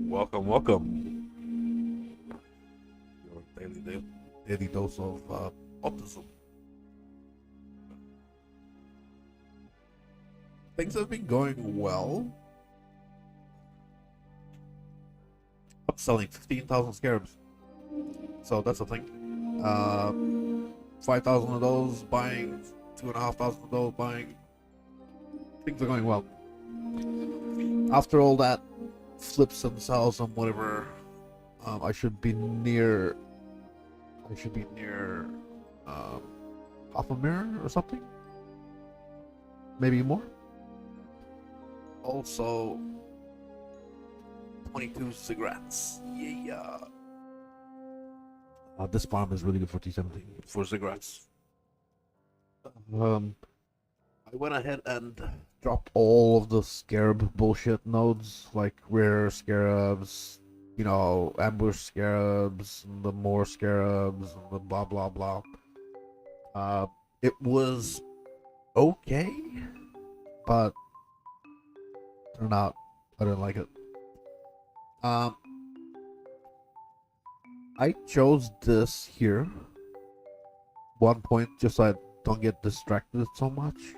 Welcome, welcome. Your daily dose of optimism. Things have been going well. I'm selling 15,000 scarabs. So that's the thing. 5,000 of those buying, 2,500 of those buying. Things are going well. After all that flips and sells and whatever, I should be near. Half a mirror or something. Maybe more. Also, 22 cigarettes. Yeah. This farm is really good for T17 for cigarettes. I went ahead and dropped all of the scarab bullshit nodes, like rare scarabs, ambush scarabs, and the more scarabs, and the blah blah blah. It was okay, but turned out I didn't like it. I chose this here. One point, just so I don't get distracted so much.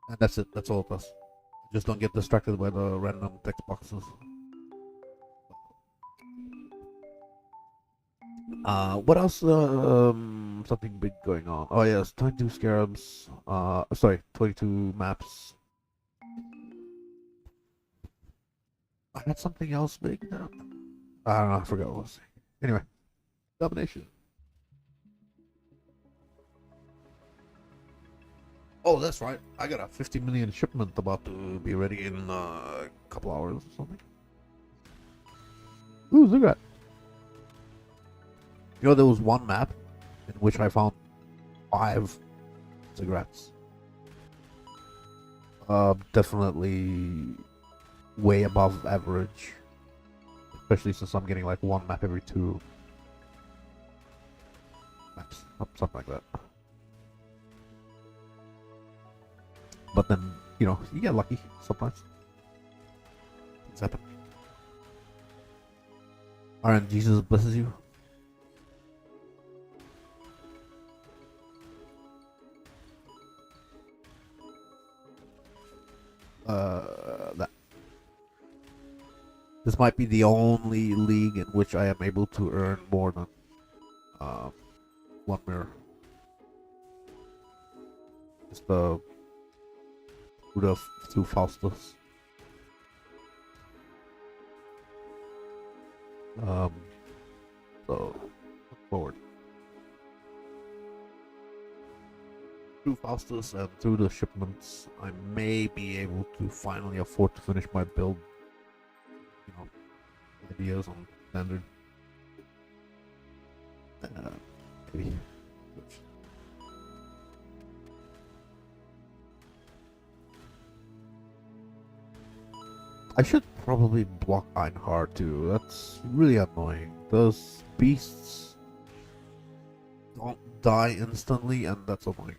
And that's it. That's all it does. Just don't get distracted by the random text boxes. What else? Something big going on. Oh yes, 22 scarabs. Sorry, 22 maps. I had something else big. I don't know. I forgot what I was saying. Anyway, domination. Oh, that's right. I got a 50 million shipment about to be ready in a couple hours or something. Ooh, look at that. There was one map in which I found 5 cigarettes. Definitely way above average. Especially since I'm getting like one map every 2 maps. Something like that. But then, you get lucky sometimes. Things happen. Alright, Jesus blesses you. That. This might be the only league in which I am able to earn more than 1 mirror. It's the root of 2 Faustus. So look forward. Through Faustus and through the shipments, I may be able to finally afford to finish my build. Ideas on standard. Maybe. I should probably block Einhard too. That's really annoying. Those beasts don't die instantly, and that's annoying.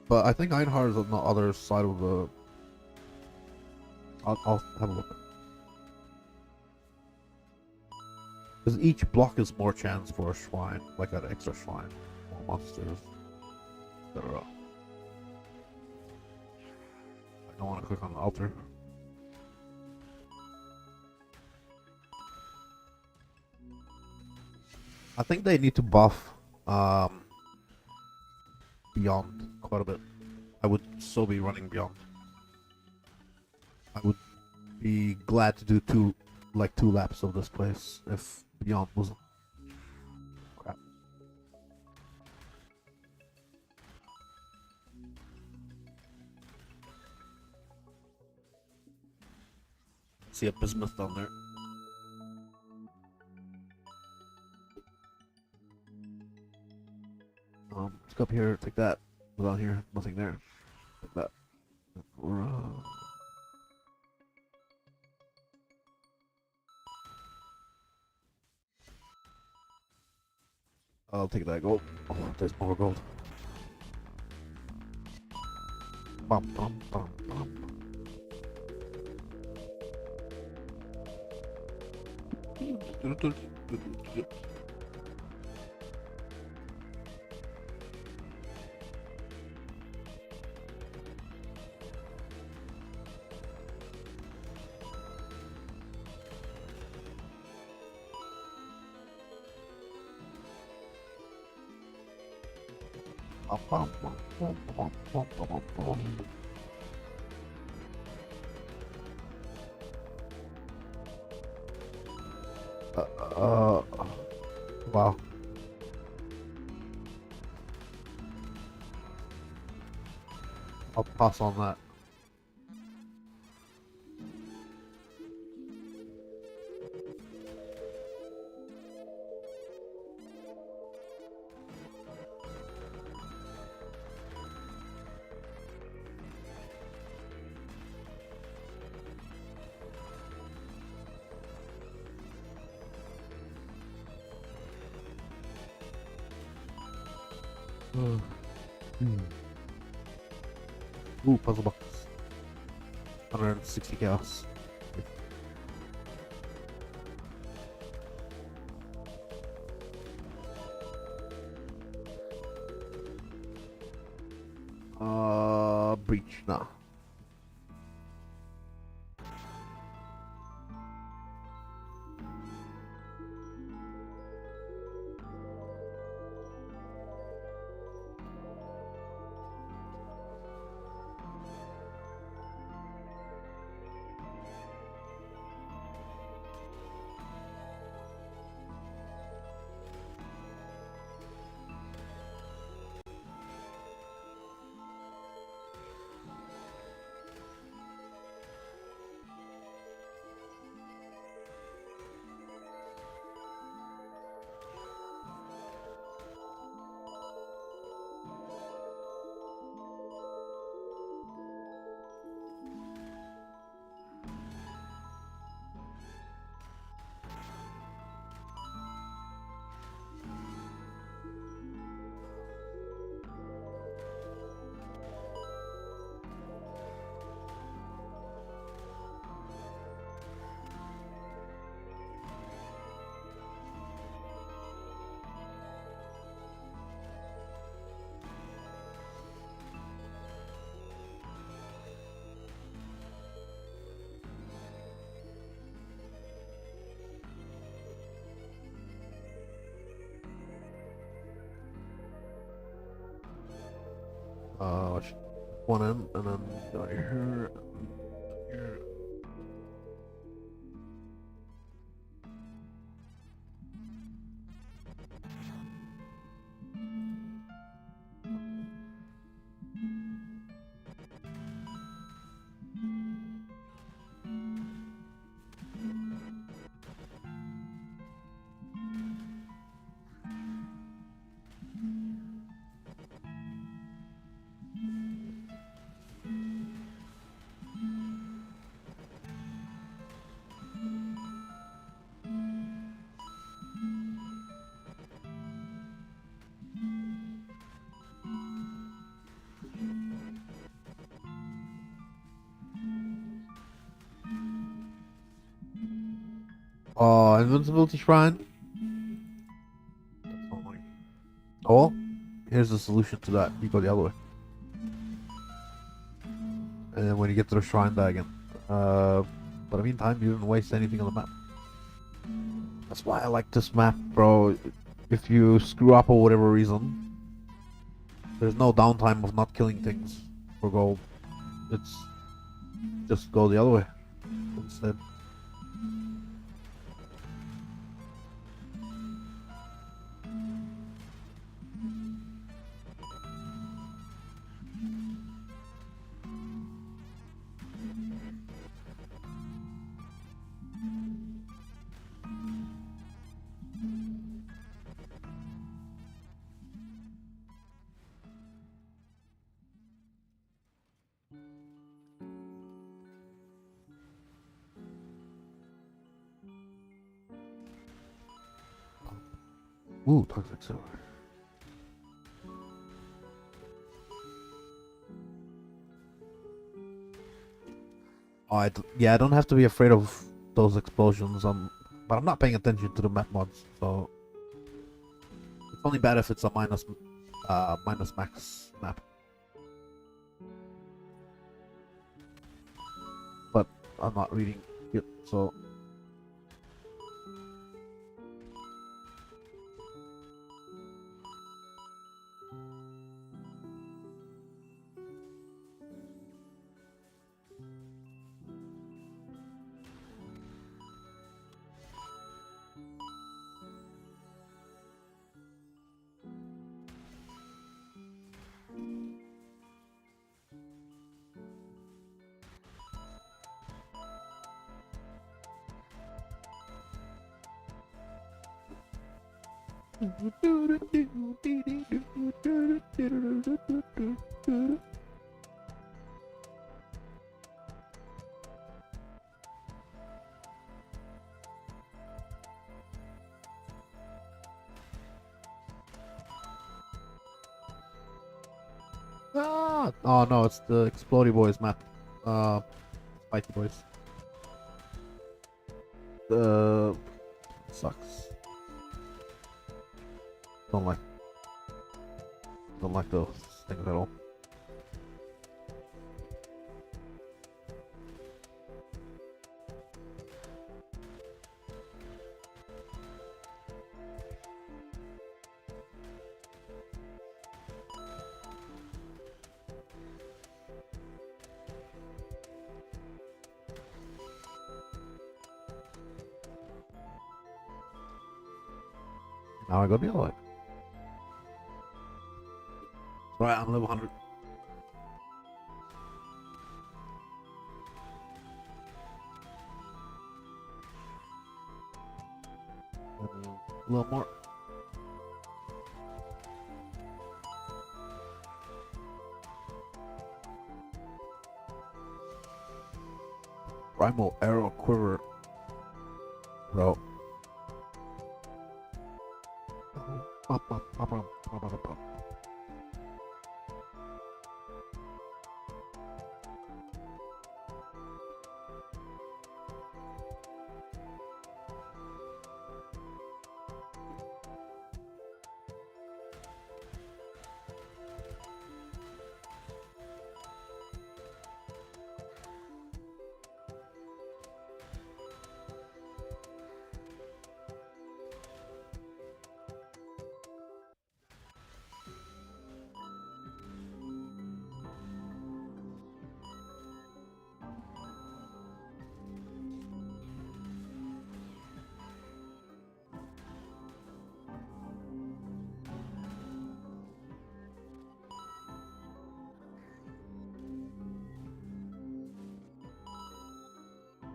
But I think Einhard is on the other side of the. I'll have a look. Because each block is more chance for a shrine, like an extra shrine, more monsters, etc. I don't want to click on the altar. I think they need to buff Beyond quite a bit. I would still be running Beyond. I would be glad to do 2 laps of this place if Beyond wasn't crap. See a bismuth down there. Let's go up here, take that. Go down here, nothing there. Take that. I'll take that gold. Oh, there's more gold. Bum, bum, bum, bum. Bum, bum, bum, bum, bum, bum, bum, bum. Uh, wow. I'll pass on that. Ooh, puzzle box. 160 chaos. Breach, nah. One in, and then go here, here. Oh, invincibility shrine. That's not mine. Oh, well, here's the solution to that. You go the other way, and then when you get to the shrine, die again. But in the meantime, you didn't waste anything on the map. That's why I like this map, bro. If you screw up for whatever reason, there's no downtime of not killing things for gold. It's just go the other way instead. Ooh, toxic silver. Oh, yeah, I don't have to be afraid of those explosions. But I'm not paying attention to the map mods, so it's only bad if it's a minus max map. But I'm not reading it, so. Ah! Oh no, it's the Explodey Boys map. Uh, Spiky Boys. Uh, sucks. Don't like, don't like those things at all. Now I go the other way. Right, I'm level 100. A little more. Primal Arrow Quiver. Bro.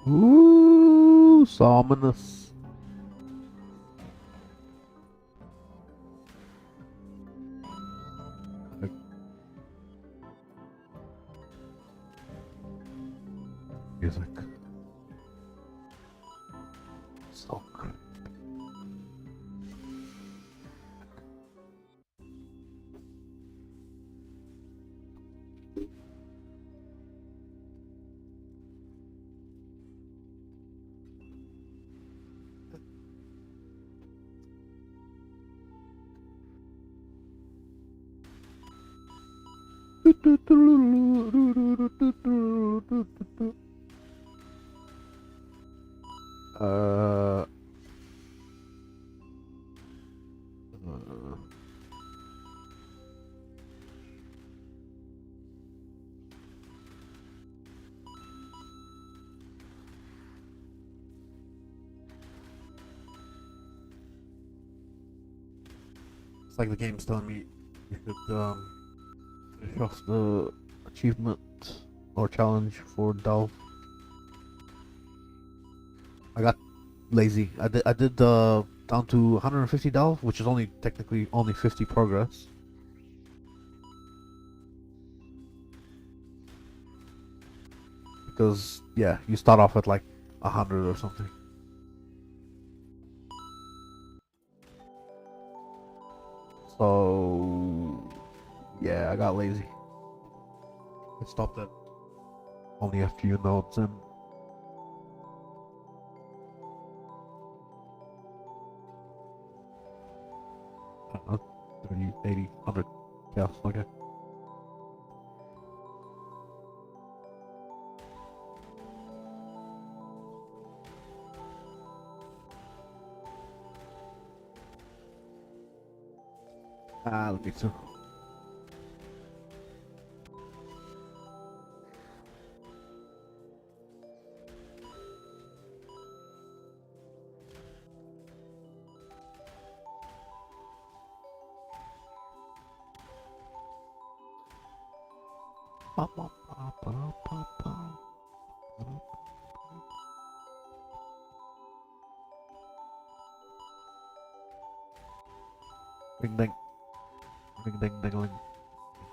Ooh, so ominous. Music. So good. Uh, it's like the game's telling me you should finish off the achievement or challenge for Delve. I got lazy. I did down to 150 Delve, which is only technically only 50 progress. Because yeah, you start off at like 100 or something. So yeah, I got lazy. I stopped at Only a few nodes in. 30, 80, 100 chaos, okay. Me too. Ring ding. Ring ding ding ling.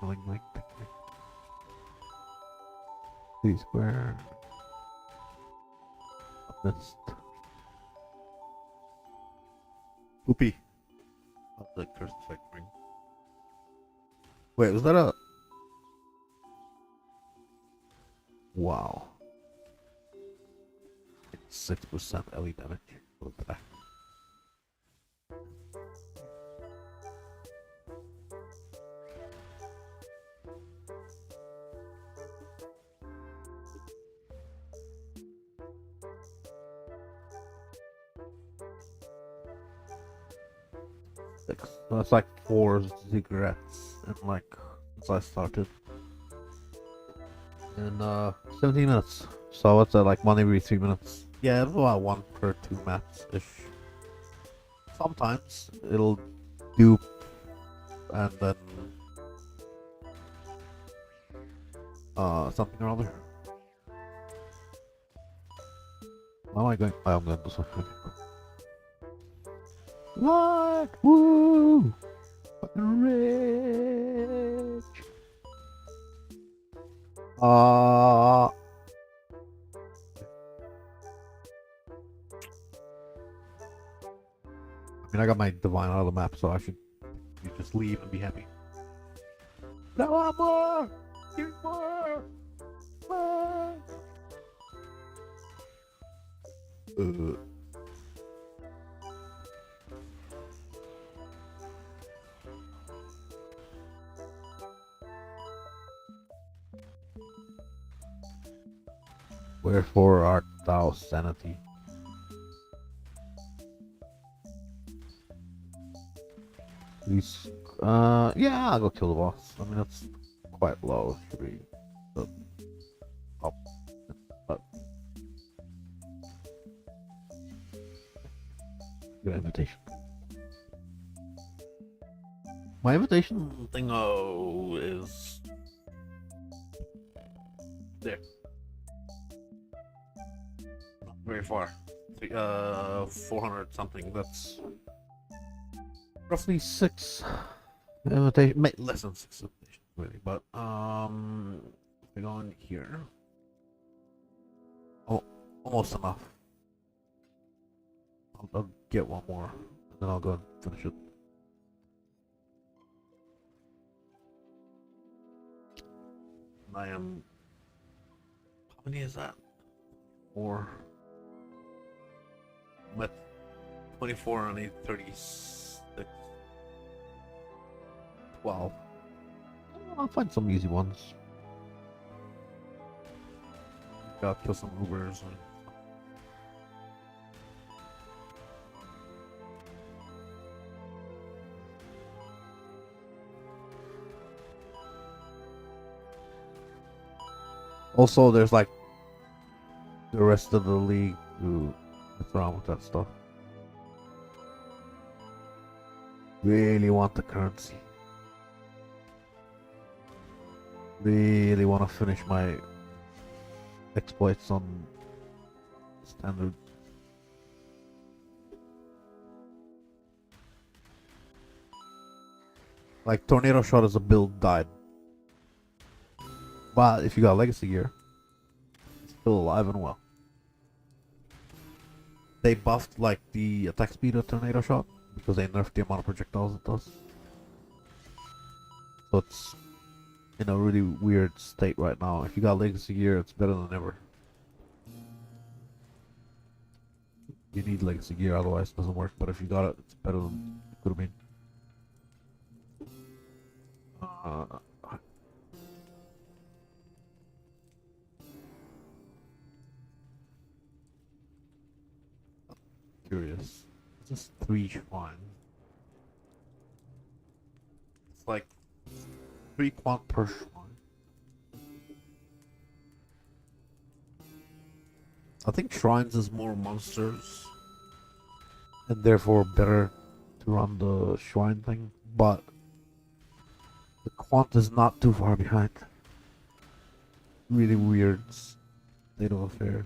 Ling ling ding ding. C square. Missed. Poopy. Oh, the cursed effect ring. Wait, was that a... Wow. 6% LE damage. What the heck? Six. That's like 4 cigarettes in like since I started. In 17 minutes. So what's that, like 1 every 3 minutes? Yeah, it's about 1 per 2 maps ish. Sometimes it'll dupe and then something or other. Why am I going? Oh, I'm going to do something. What? Woo! Fucking rich! I mean, I got my divine out of the map, so I should just leave and be happy. No, I want more! Give me more! More! Wherefore art thou, sanity? These, yeah, I'll go kill the boss. I mean, that's quite low. Should be up, but good invitation. My invitation thingo is there. Not very far. 400 something. That's roughly 6 invitation, less than 6 invitations really, but we go in here. Oh, almost enough. I'll get one more, and then I'll go and finish it. I am. How many is that? 4. I'm at 24 and 836. 12. I'll find some easy ones. Gotta kill some Ubers. And... Also, there's like the rest of the league who mess around with that stuff. Really want the currency. Really want to finish my exploits on standard. Like Tornado Shot as a build died. But if you got Legacy Gear, it's still alive and well. They buffed like the attack speed of Tornado Shot because they nerfed the amount of projectiles it does. So it's in a really weird state right now. If you got legacy gear, it's better than ever. You need legacy gear, otherwise it doesn't work. But if you got it, it's better than it could have been. Uh, Curious. It's just 3 shrines. It's like 3 quant per shrine. I think shrines is more monsters, and therefore better to run the shrine thing, but the quant is not too far behind. Really weird state of affairs.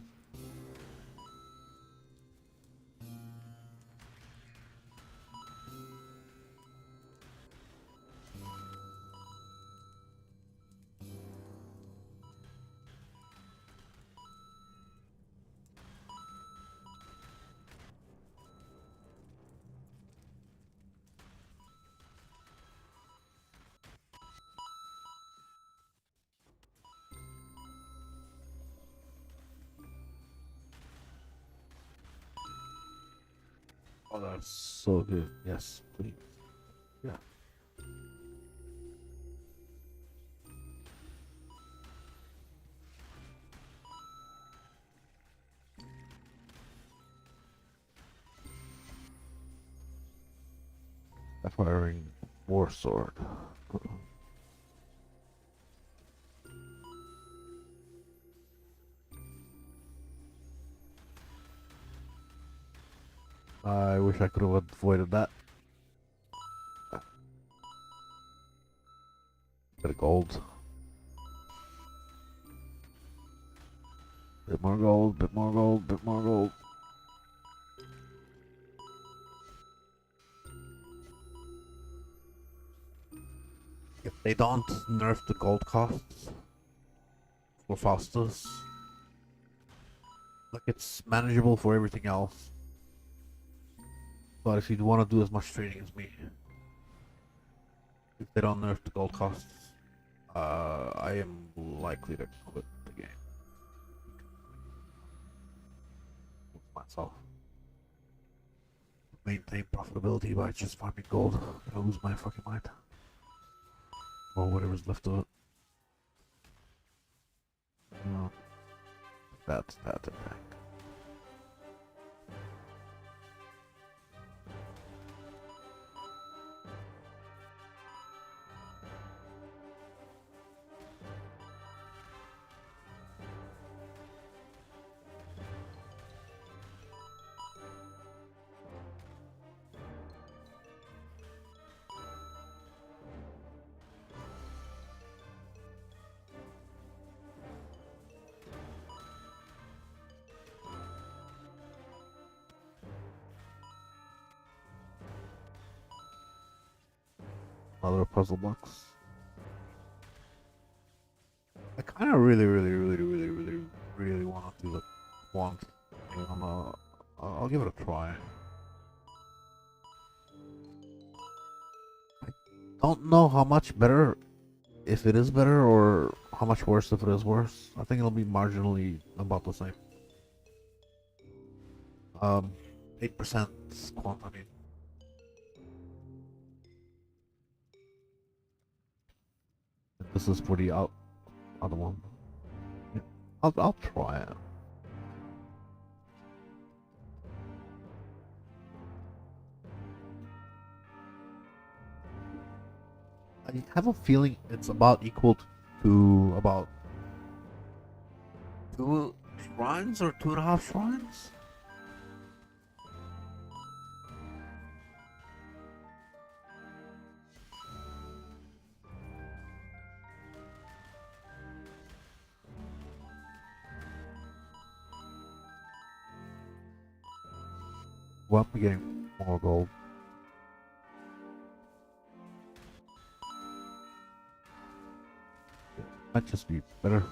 Oh, that's so good. Yes, please. Yeah. Acquiring war sword. I wish I could have avoided that. Bit of gold. Bit more gold, bit more gold, bit more gold. If they don't nerf the gold costs for fastest, like it's manageable for everything else. But if you want to do as much trading as me, if they don't nerf the gold costs, I am likely to quit the game. Myself. Maintain profitability by just farming gold. I lose my fucking mind. Or whatever's left of it. No. That's that attack. Another puzzle box. I kind of really want to do the quant thing. I'll give it a try. I don't know how much better, if it is better, or how much worse if it is worse. I think it'll be marginally about the same. 8% quant, I mean. This is for the other one. Yeah, I'll try it. I have a feeling it's about equal to about 2 shrines or 2.5 shrines. Well, I'm getting more gold. Might just be better.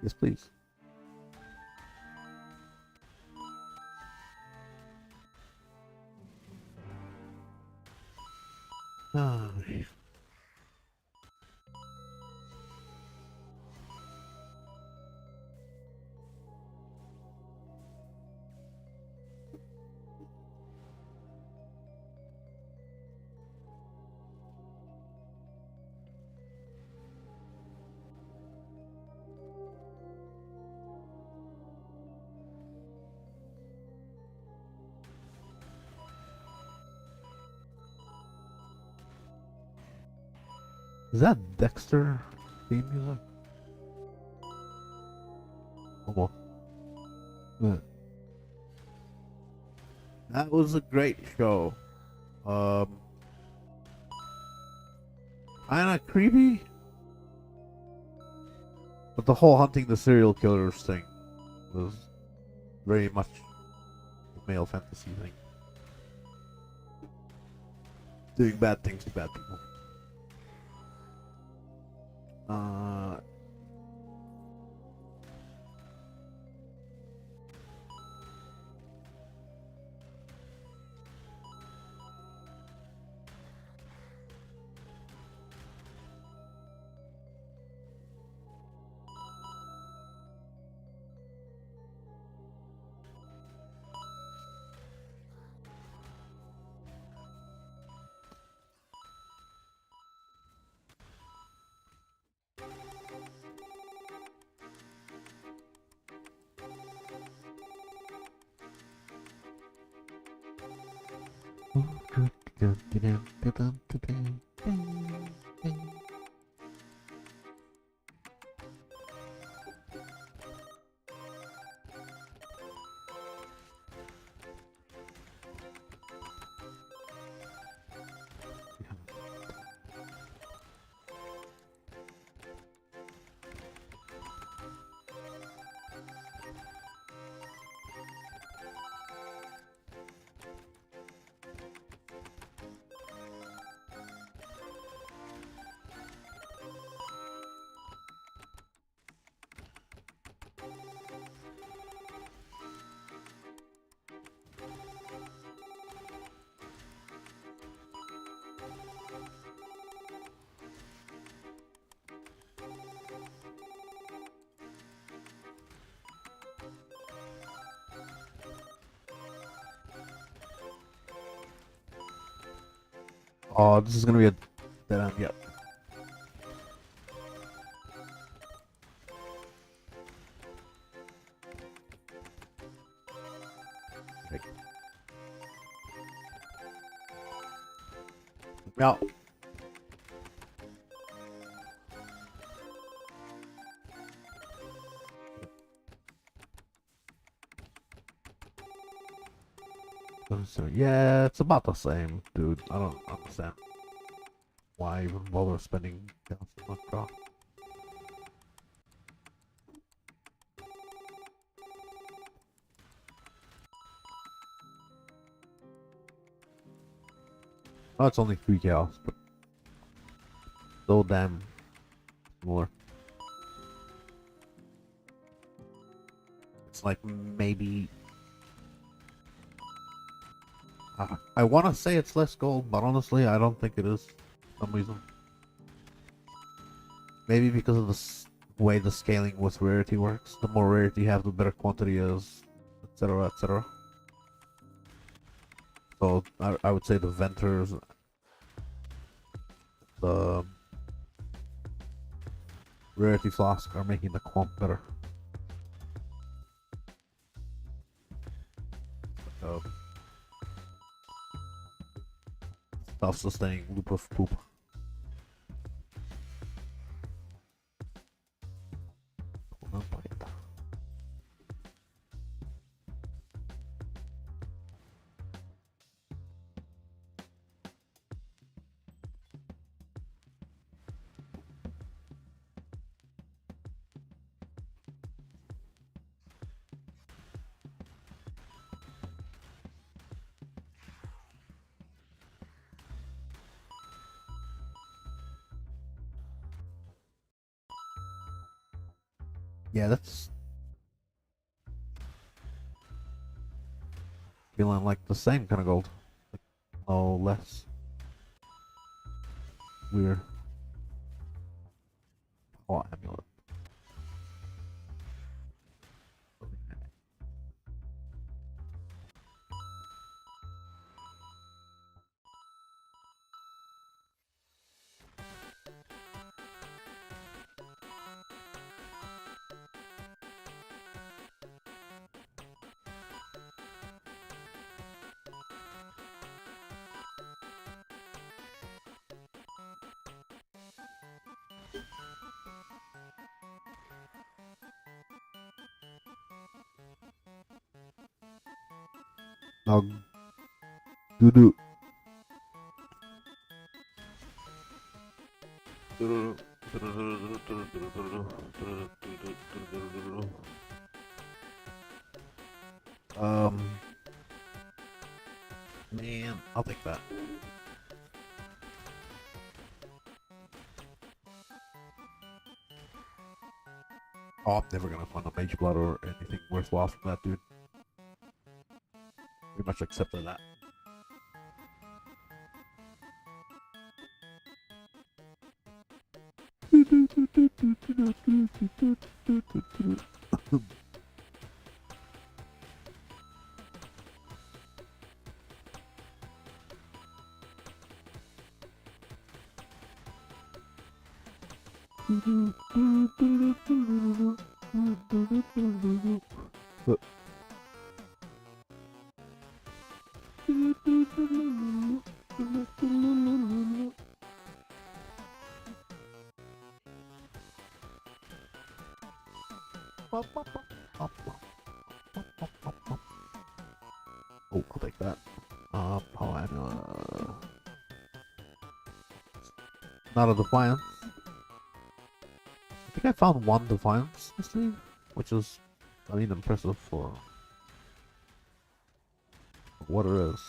Yes, please. Ah, is that Dexter theme music? Almost. Yeah. That was a great show. Um, kinda creepy, but the whole hunting the serial killers thing was very much a male fantasy thing. Doing bad things to bad people. Uh, oh, this is gonna be a dead end. Yep. Okay. Meow. So, yeah, it's about the same, dude. I don't understand why even bother spending so much draw. Oh, it's only 3 chaos, but so damn similar. It's like maybe I want to say it's less gold, but honestly, I don't think it is. For some reason, maybe because of the way the scaling with rarity works. The more rarity you have, the better quantity is, etc., etc. So I would say the venters, the rarity flask are making the quant better. Uh, Self-sustaining loop of poop. Yeah, that's feeling like the same kind of gold. Like, no less. Weird. Oh, amulet. Now, doo Um, man, I'll take that. Oh, I'm never gonna find a mage blood or anything worthwhile from that dude. Pretty much accepted that. Oh, I'll take that. Power amulet. Not a defiance. I think I found one defiance this league, which is, I mean, impressive for what it is.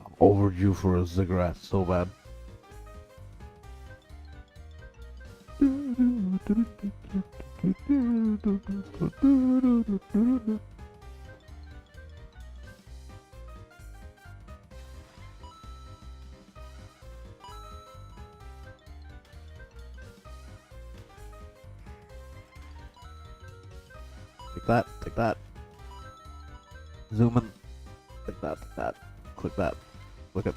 I'm overdue for a ziggurat so bad. Take that. Zoom in. Take that. Click that. Click it.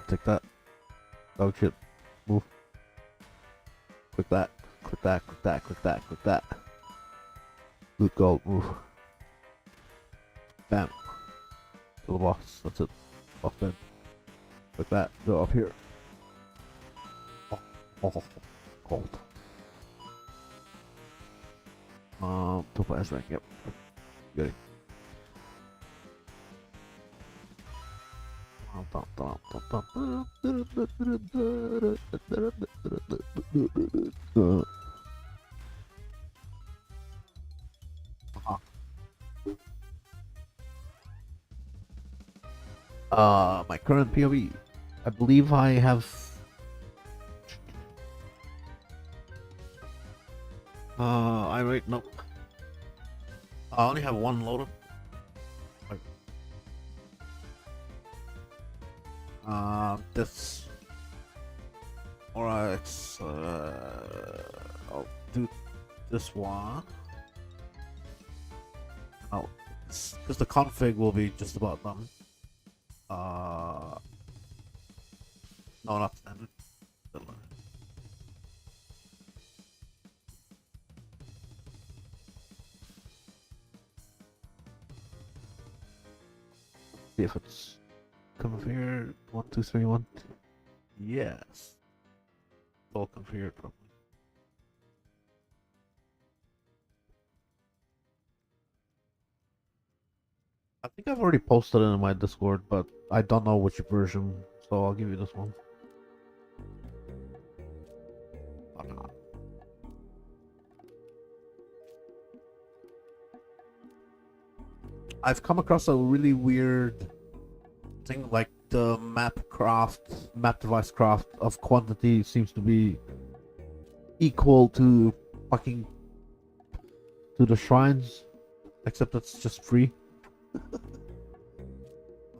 Take that. Oh shit. Move. Click that. Click that. Loot gold. Move. Bam. To the boss. That's it. Off then. Click that. Go up here. Oh. Gold. Topaz rank, yep. Good. My current POV. I believe I have. I wait, no. I only have one loaded. This. Alright, I'll do this one. Oh, because the config will be just about done. No, not standard. See if it's configured. 1, 2, 3, 1. Yes. It's all configured properly. I think I've already posted it in my Discord, but I don't know which version, so I'll give you this one. I've come across a really weird thing, like the map device craft of quantity seems to be equal to fucking to the shrines, except it's just free.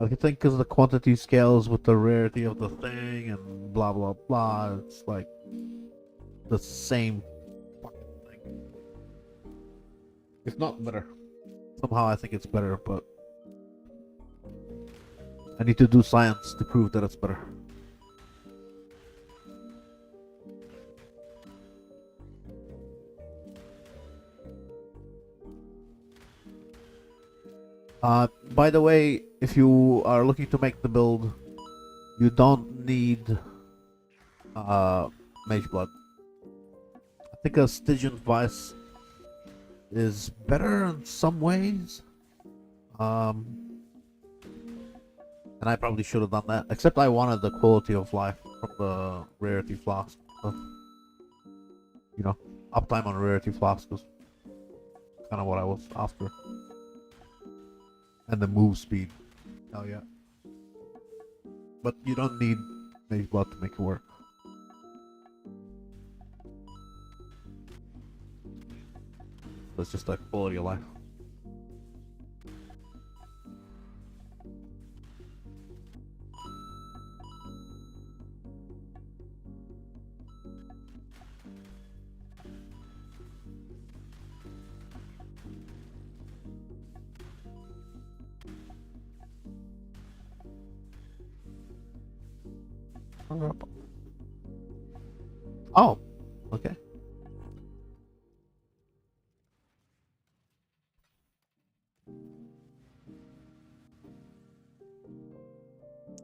I think because the quantity scales with the rarity of the thing and blah blah blah, it's like the same fucking thing. If not better. Somehow I think it's better, but I need to do science to prove that it's better. By the way, if you are looking to make the build, you don't need Mage Blood. I think a Stygian Vice is better in some ways. And I probably should have done that. Except I wanted the quality of life from the rarity flask. So, you know, uptime on rarity flask was kind of what I was after. And the move speed. Hell yeah. But you don't need Mage Blood to make it work. It's just like quality of life. Oh, okay.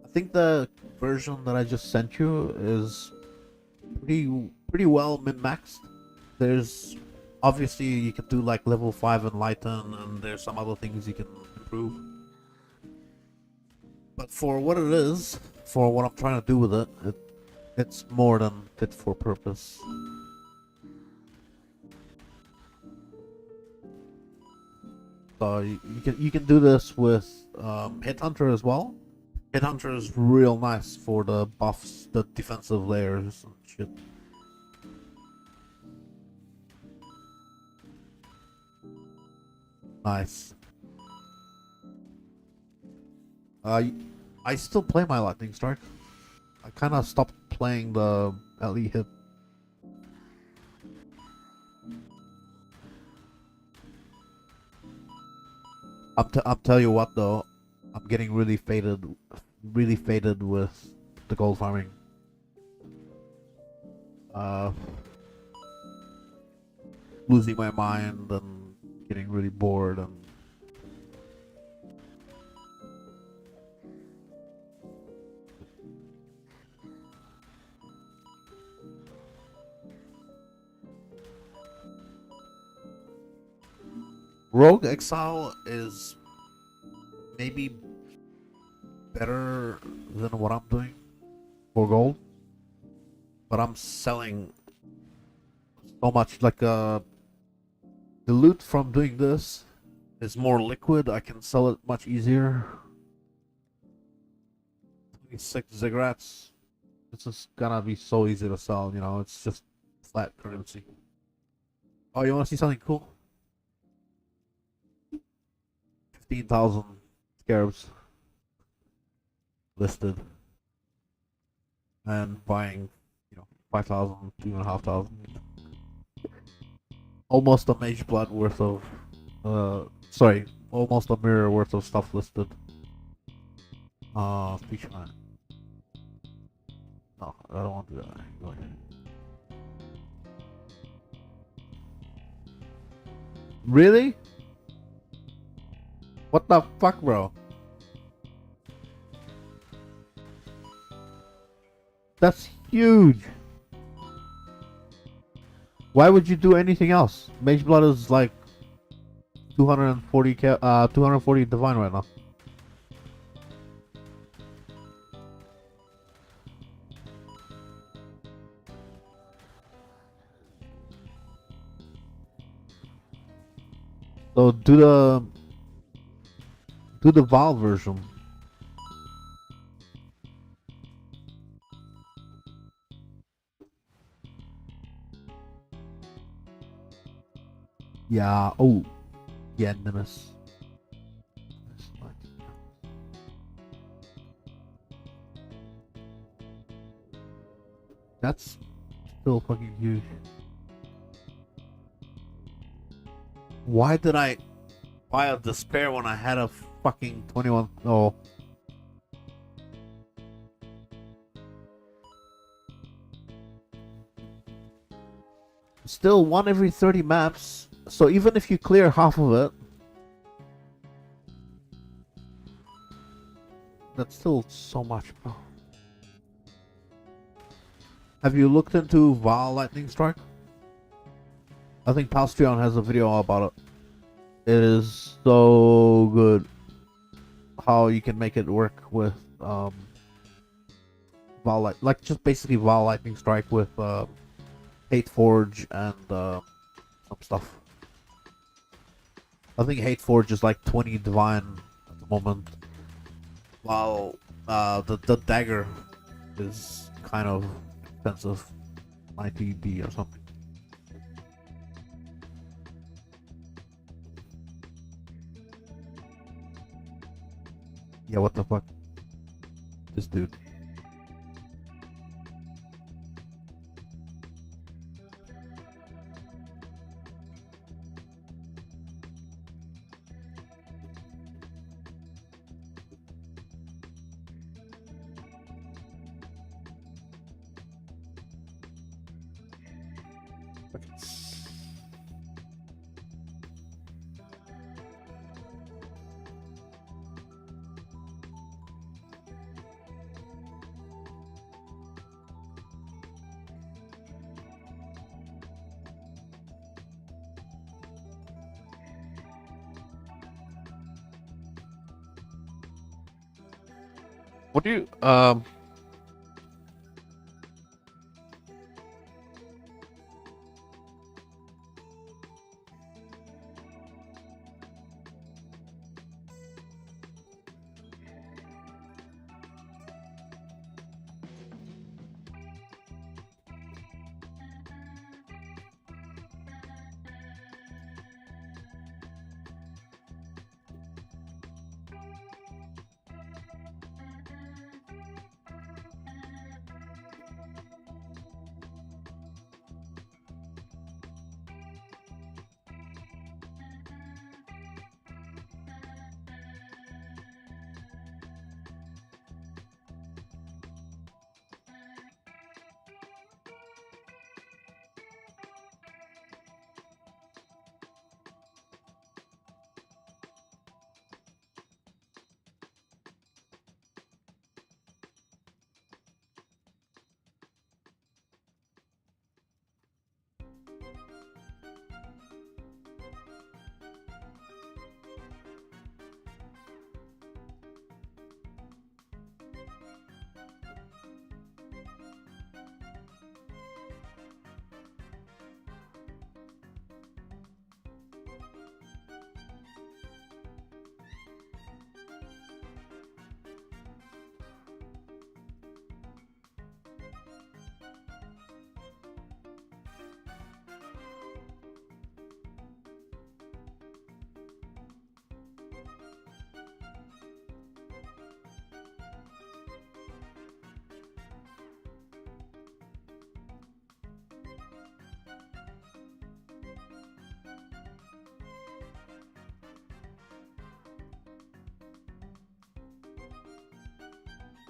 I think the version that I just sent you is pretty well min-maxed. There's obviously you can do like level 5 Enlighten, and there's some other things you can improve. But for what it is, for what I'm trying to do with it, it's more than fit for purpose. So you can do this with Headhunter as well. Headhunter is real nice for the buffs, the defensive layers and shit. Nice. I still play my Lightning Strike. I kind of stopped playing the LE hit. I'm tell you what though, I'm getting really faded with the gold farming. Losing my mind and getting really bored and Rogue Exile is maybe better than what I'm doing for gold, but I'm selling so much. Like the loot from doing this is more liquid. I can sell it much easier. 26 ziggurats. This is gonna be so easy to sell. You know, it's just flat currency. Oh, you want to see something cool? 15,000 scarabs listed, and buying, 5,000, 2,500, almost a mage blood worth of, sorry, almost a mirror worth of stuff listed. Speech line. No, I don't want to do that. Go ahead. Really? What the fuck, bro? That's huge. Why would you do anything else? Mage Blood is like 240 divine right now. So do the Do the Val version. Yeah. Oh, yeah, Nimbus. That's still fucking huge. Why did I buy a despair when I had a fucking 21? Oh. Still 1 every 30 maps. So even if you clear half of it, that's still so much, bro. Have you looked into Val Lightning Strike? I think Palstrion has a video about it. It is so good how you can make it work with Val like just basically Val Lightning Strike with Hate Forge and some stuff. I think Hate Forge is like 20 divine at the moment, while the dagger is kind of expensive, 90D or something. Yeah, what the fuck? This dude. What do you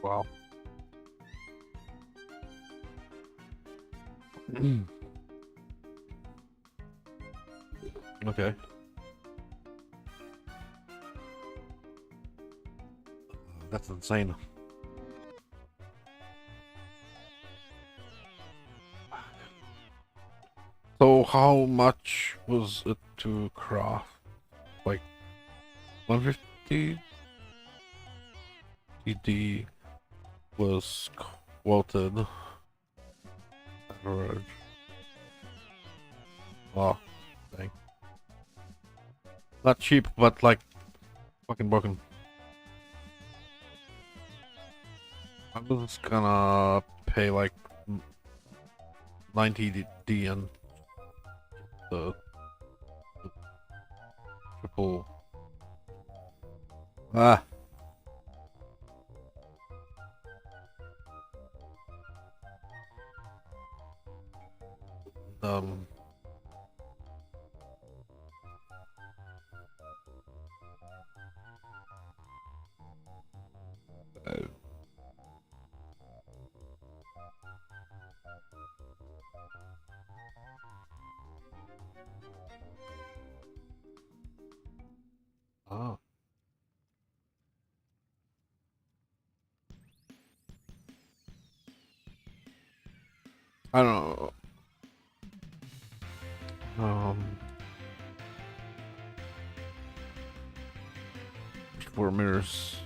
wow. Okay. That's insane. So how much was it to craft? Like 150 TD was quoted. Average. Oh, dang. Not cheap, but like fucking broken. I'm just gonna pay like 90 D and the triple. Ah, um, uh, oh, I don't know. 4 mirrors.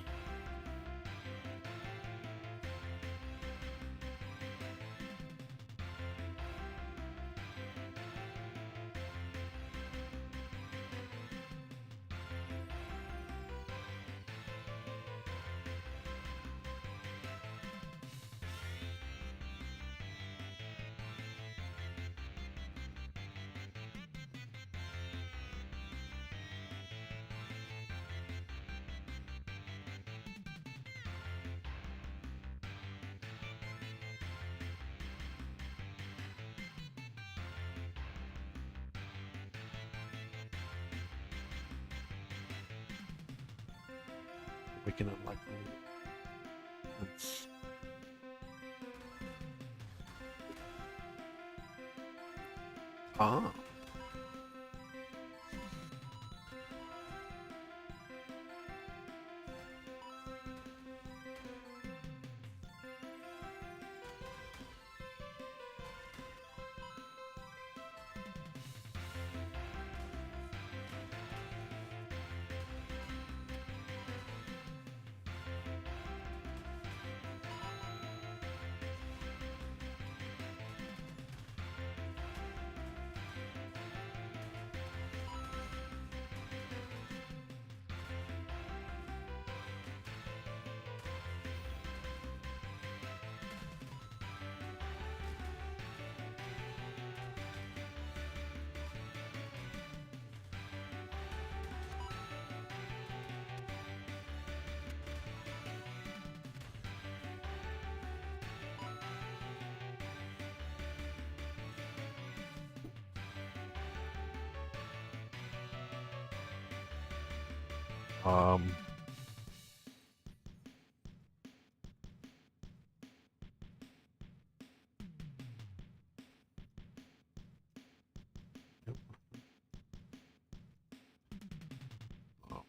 We can unlock that's ah. Um, oh,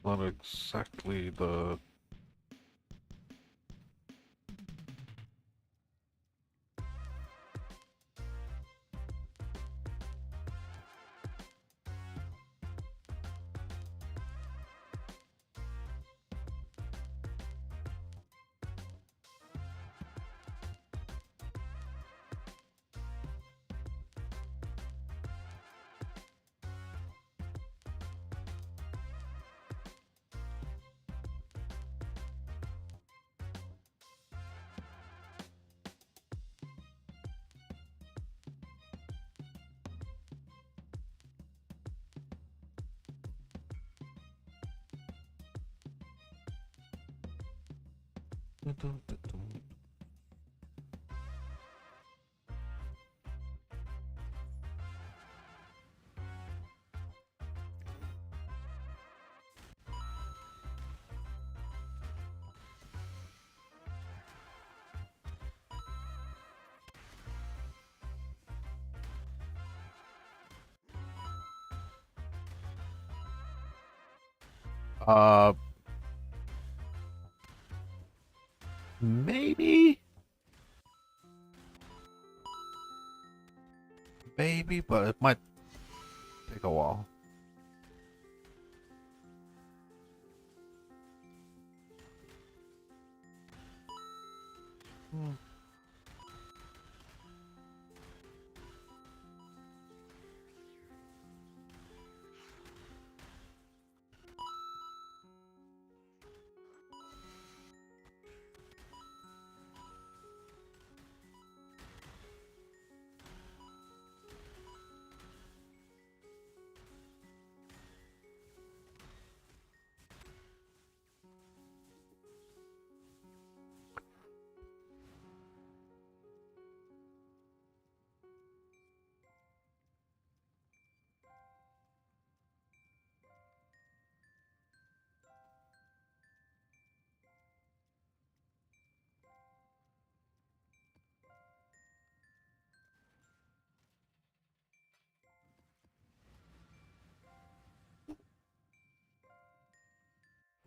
not exactly the. Uh, maybe, maybe, but it might take a while. Hmm.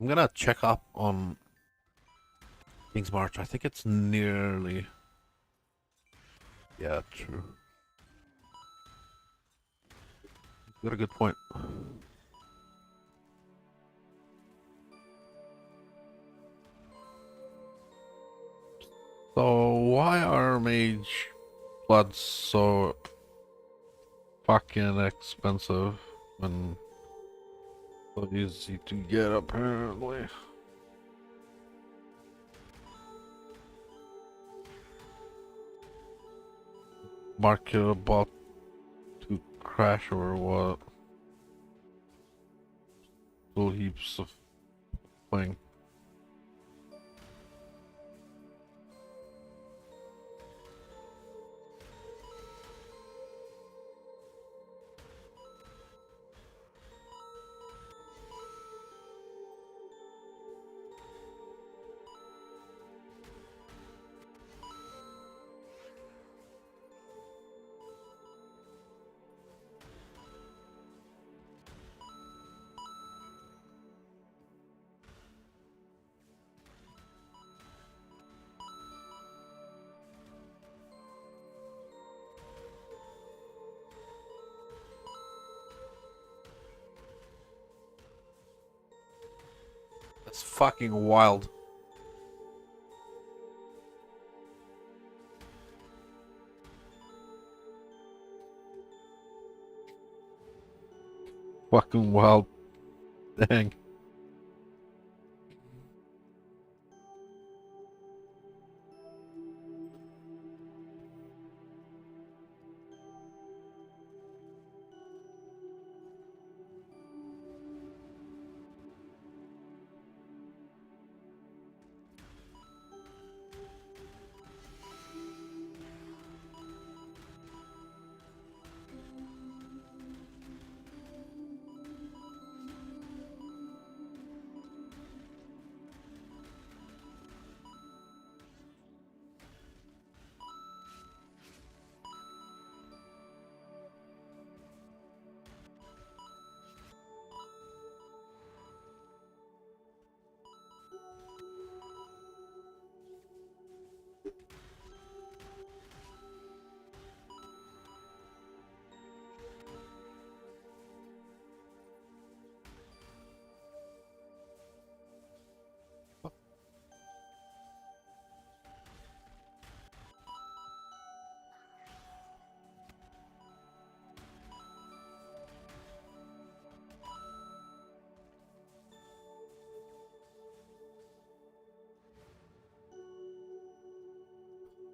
I'm gonna check up on King's March. I think it's nearly... Yeah, true. You got a good point. So, why are mage bloods so fucking expensive and so easy to get, apparently? Market about to crash or what? Still heaps of playing. That's fucking wild. Fucking wild. Dang.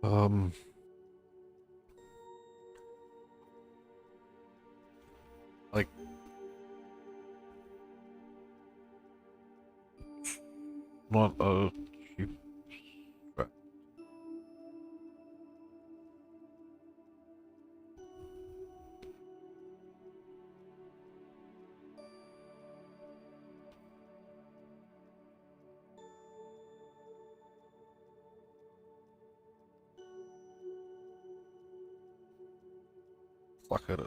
Um, like, not a cheap strat. Fuck it.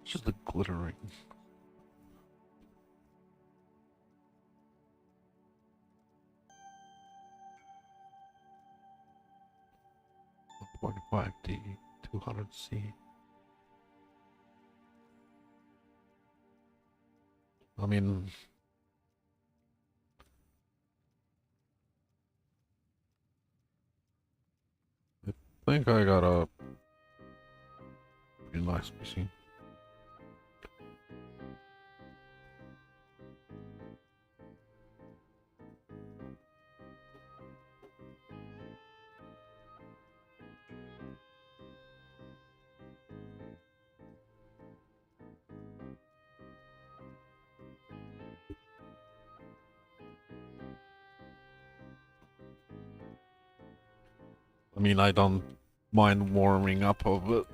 Just the glittering. .5D, 200C. I mean, I think I got a pretty nice PC. I mean, I don't mind warming up of it.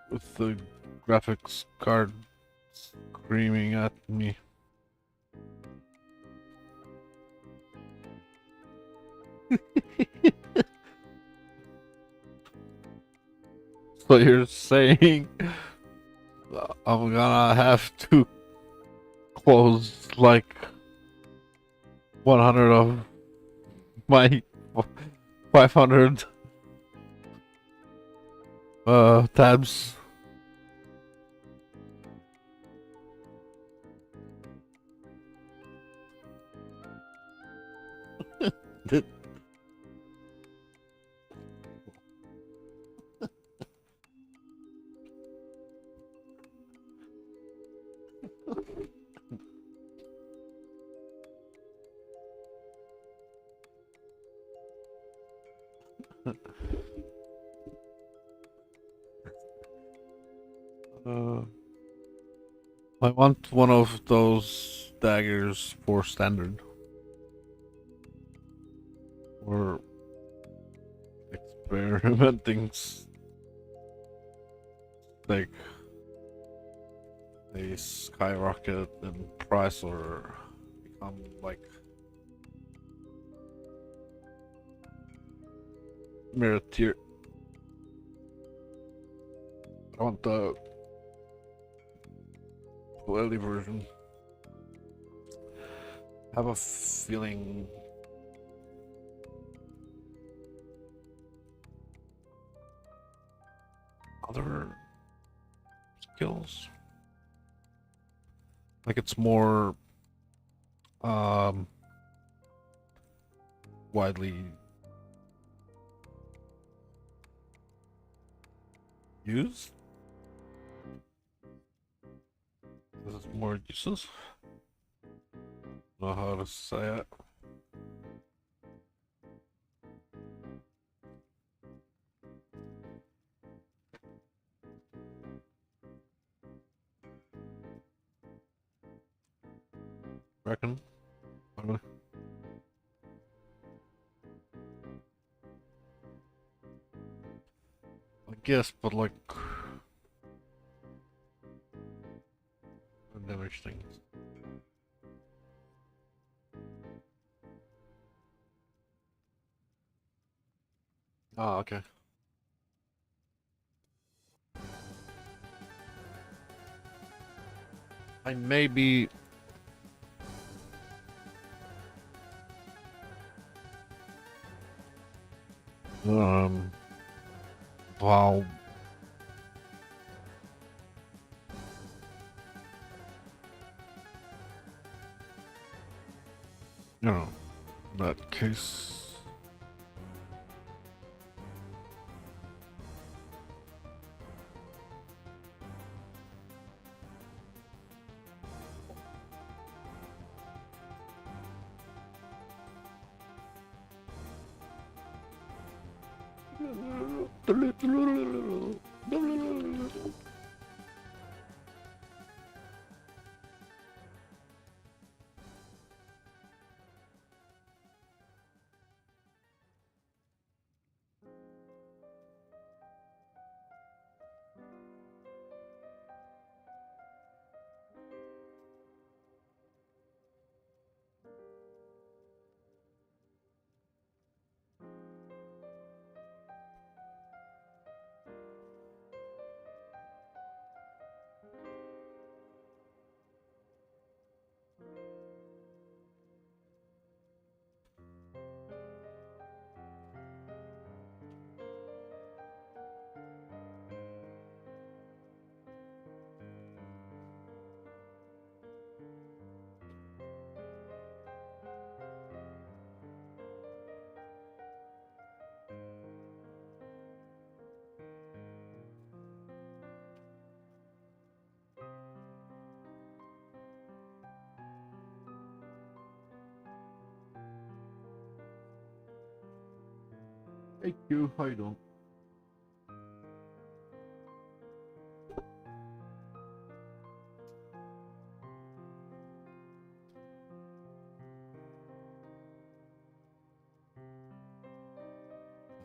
with the graphics card screaming at me. So you're saying I'm gonna have to close like 100 of my 500 tabs? Uh, I want one of those daggers for standard. Or experimenting like they skyrocket in price or become like mirror tier. I want the early version. I have a feeling other skills like it's more um widely used. This is more useless. Know how to say it. Reckon. I guess, but like damage things. Ah, okay. I may be wow. You know, in that case. Thank you. How you doing?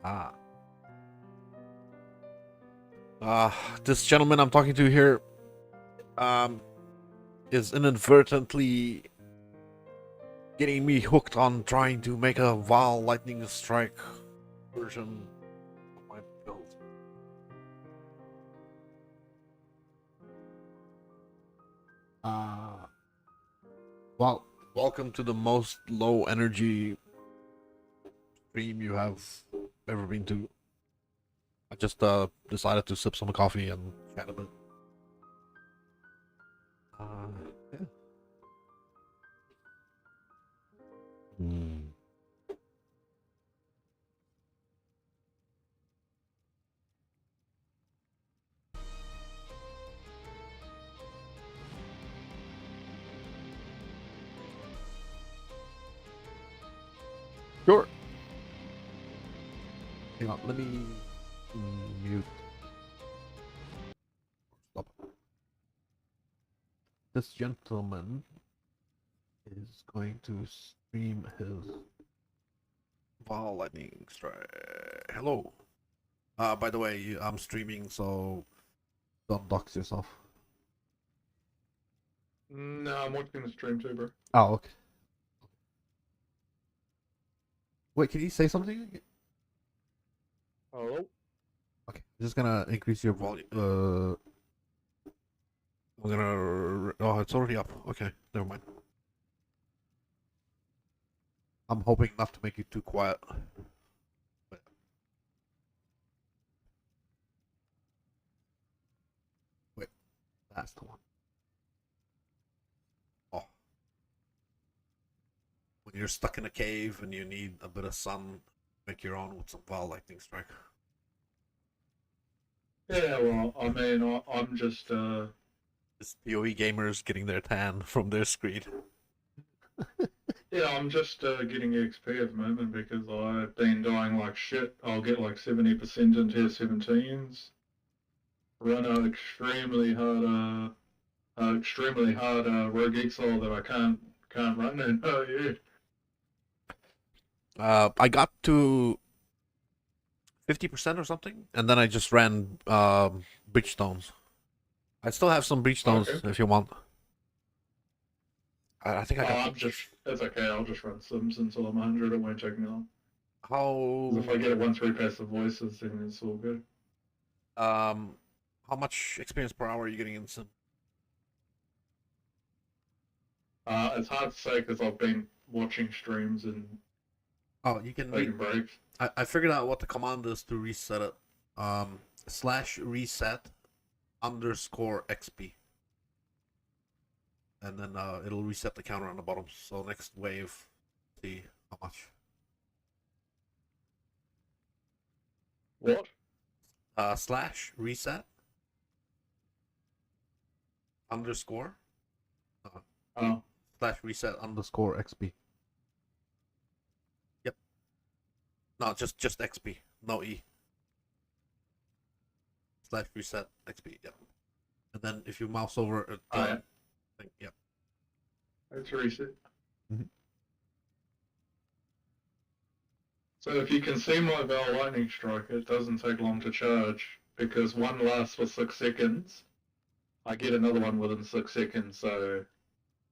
Ah, This gentleman I'm talking to here, um, is inadvertently getting me hooked on trying to make a Val Lightning Strike version of my build. Uh, well, welcome to the most low energy stream you have ever been to. I just decided to sip some coffee and chat a bit. Yeah. Hmm. Sure. Hang on, let me mute. Stop. This gentleman is going to stream his Val Lightning Strike. Hello. By the way, I'm streaming, so don't dox yourself. No, I'm watching the stream too, bro. Oh, okay. Wait, can you say something? Hello? Okay, I'm just gonna increase your volume. I'm gonna. Oh, it's already up. Okay, never mind. I'm hoping not to make you too quiet. But... Wait, that's the one. Oh, when you're stuck in a cave and you need a bit of sun, make your own with some Val Lightning Strike. Yeah, well, I mean, I'm just, It's PoE gamers getting their tan from their screen. yeah, I'm just getting XP at the moment because I've been dying like shit. I'll get like 70% in tier 17s. Run an extremely hard rogue exile that I can't run in. Oh yeah. I got to 50% or something, and then I just ran breach stones. I still have some breach stones Okay. if you want. I think I got. It's okay. I'll just run Sims until I'm 100. It won't take me long. How 'Cause if I get it once through passive voices, then it's all good. um how much experience per hour are you getting in Sim? It's hard to say because I've been watching streams and Oh, you can taking breaks. I figured out what the command is to reset it. Slash reset underscore XP. And then it'll reset the counter on the bottom. So next wave, see how much. What? Slash reset underscore Oh, slash reset underscore XP. Yep. No, just XP. No E. Slash reset XP. Yep. And then if you mouse over it, yeah. thing, yep. Let's reset. Mhm. So if you can see my Val Lightning Strike, it doesn't take long to charge because one lasts for 6 seconds. I get another one within 6 seconds, so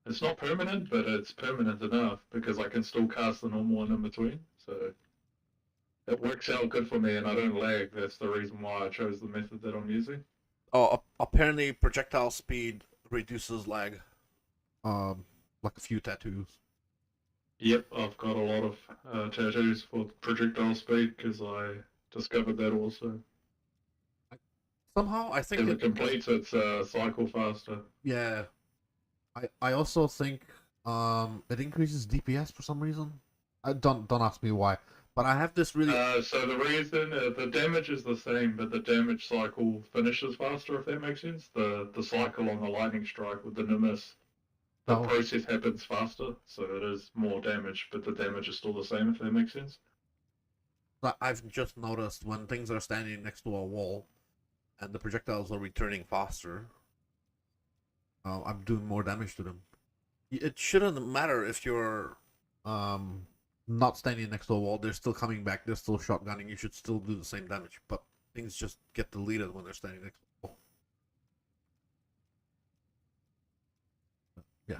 it's not permanent, but it's permanent enough because I can still cast the normal one in between. So it works out good for me and I don't lag. That's the reason why I chose the method that I'm using. Oh, apparently projectile speed reduces lag. Like a few tattoos. Yep, I've got a lot of tattoos for projectile speed because I discovered that also. Somehow, I think Because it completes its cycle faster. Yeah, I also think it increases DPS for some reason. I don't ask me why, but I have this really. So the reason the damage is the same, but the damage cycle finishes faster. If that makes sense. The cycle on the lightning strike with the Nimbus, the Oh, process happens faster, so it is more damage, but the damage is still the same. If that makes sense. I've just noticed when things are standing next to a wall, and the projectiles are returning faster. I'm doing more damage to them. It shouldn't matter if you're not standing next to a wall. They're still coming back. They're still shotgunning. You should still do the same damage. But things just get deleted when they're standing next to the wall. Yeah.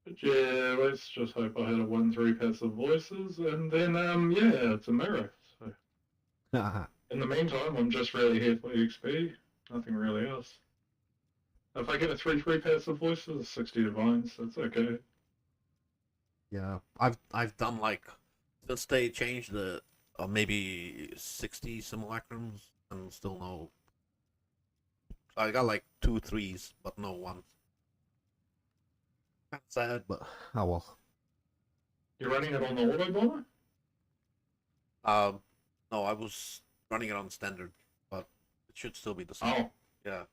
But yeah, let's just hope I had a 1-3 passive voices, and then yeah, it's a mirror. So in the meantime, I'm just really here for XP, nothing really else. If I get a 3-3 passive voices, 60 divines, that's okay. Yeah, I've done like since they changed the maybe 60 simulacrums and still no. I got like two threes, but no ones. Kind of sad, but oh well. You're running it on the auto bomber? Um, no, I was running it on standard, but it should still be the same. Oh, Yeah,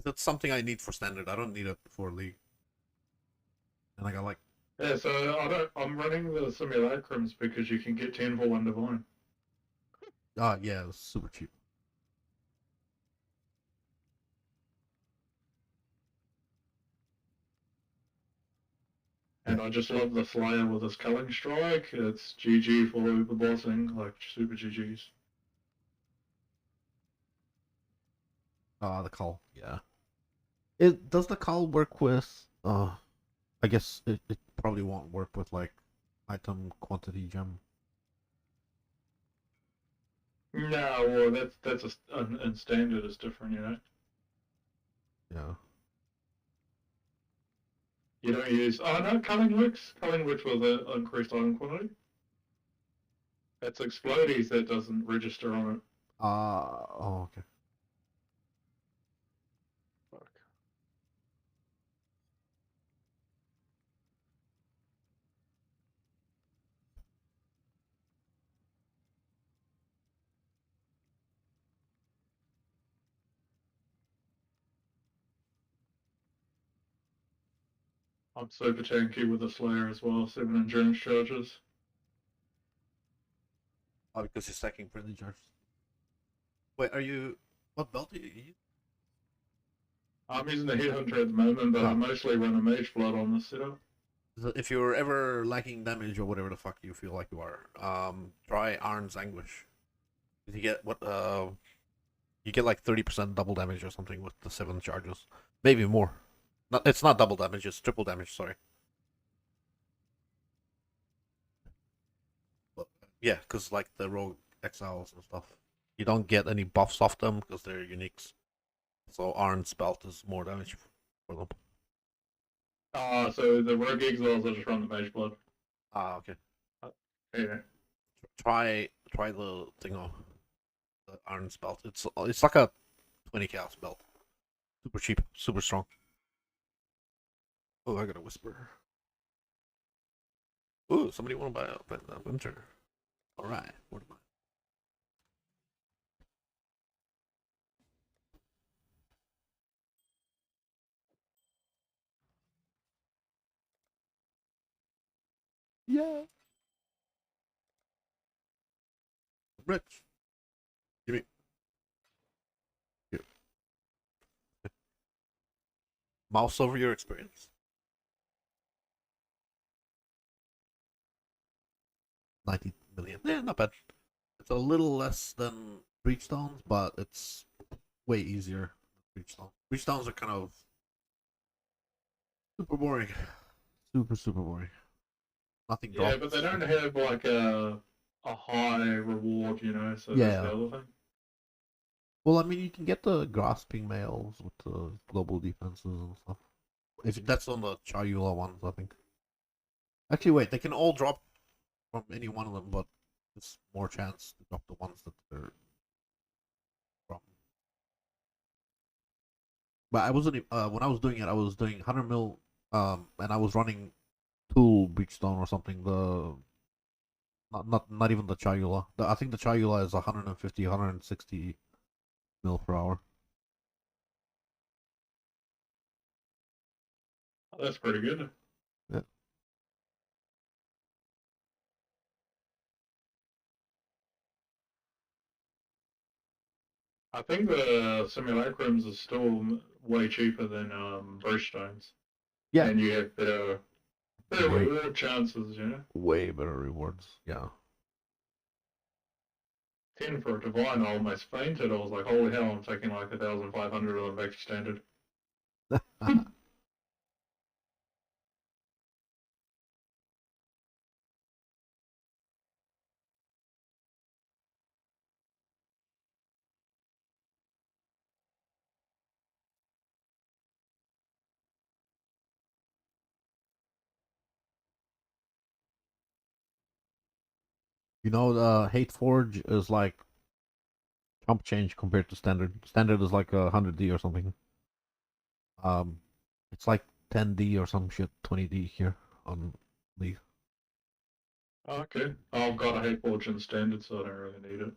that's something I need for standard. I don't need it for league. And I got like yeah. So I'm running the simulacrums because you can get 10 for 1 divine. yeah, it's super cheap. Yeah. And I just love the Slayer with his culling strike. It's GG for the bossing, like super GG's. The call. Yeah. It does the call work with I guess it probably won't work with like item quantity gem. No, well that's in standard is different, you know. Yeah. You don't use no culling works. Culling works with an increased item quantity. It's explodies that doesn't register on it. Oh, okay. Fuck. I'm super tanky with the Slayer as well. 7 endurance charges. Oh, because you're stacking friendly charges. Wait, are you? What belt do you use? I'm using the Headhunter at the moment, but I Ah, mostly run a Mage Blood on this setup. if you're ever lacking damage or whatever the fuck you feel like you are, try Arn's Anguish. You get what? You get like 30% double damage or something with the 7 charges, maybe more. Not, it's not double damage; it's triple damage. Sorry. But yeah, because like the rogue exiles and stuff, you don't get any buffs off them because they're uniques. So Arn's belt is more damage for them. So the Rogue Exiles I just run the Mage Blood. Okay. Yeah. Try the thingo, the Arn's belt. It's like a 20 chaos belt. Super cheap, super strong. Oh, I got a whisper. Ooh, somebody want to buy a winter. All right, what am I? Yeah, rich. Give me here. Mouse over your experience. 90 million. Yeah, not bad. It's a little less than breach stones, but it's way easier. Breach stones. Breach stones are kind of super boring. Super boring. Nothing Yeah, but drops. they don't have like a high reward, you know, so that's Yeah. the other thing. Well, I mean, you can get the grasping mails with the global defenses and stuff. If that's on the Chayula ones, I think. Actually, wait, they can all drop from any one of them, but it's more chance to drop the ones that they're from. But I wasn't when I was doing it, I was doing 100 mil, and I was running two Breachstone or something. The not even the Chayula. I think the Chayula is 150, 160 mil per hour. That's pretty good. Yeah. I think the simulacrums are still way cheaper than Stones. Yeah, and you have better way reward chances, you know. way better rewards. Yeah. 10 for a divine, I almost fainted. I was like, holy hell, I'm taking like 1,500 of them back to standard. You know, the Hate Forge is like chump change compared to standard. Standard is like 100D or something. Um, it's like 10D or some shit, 20D here on League. Okay. I've got a hate fortune standard, so I don't really need it.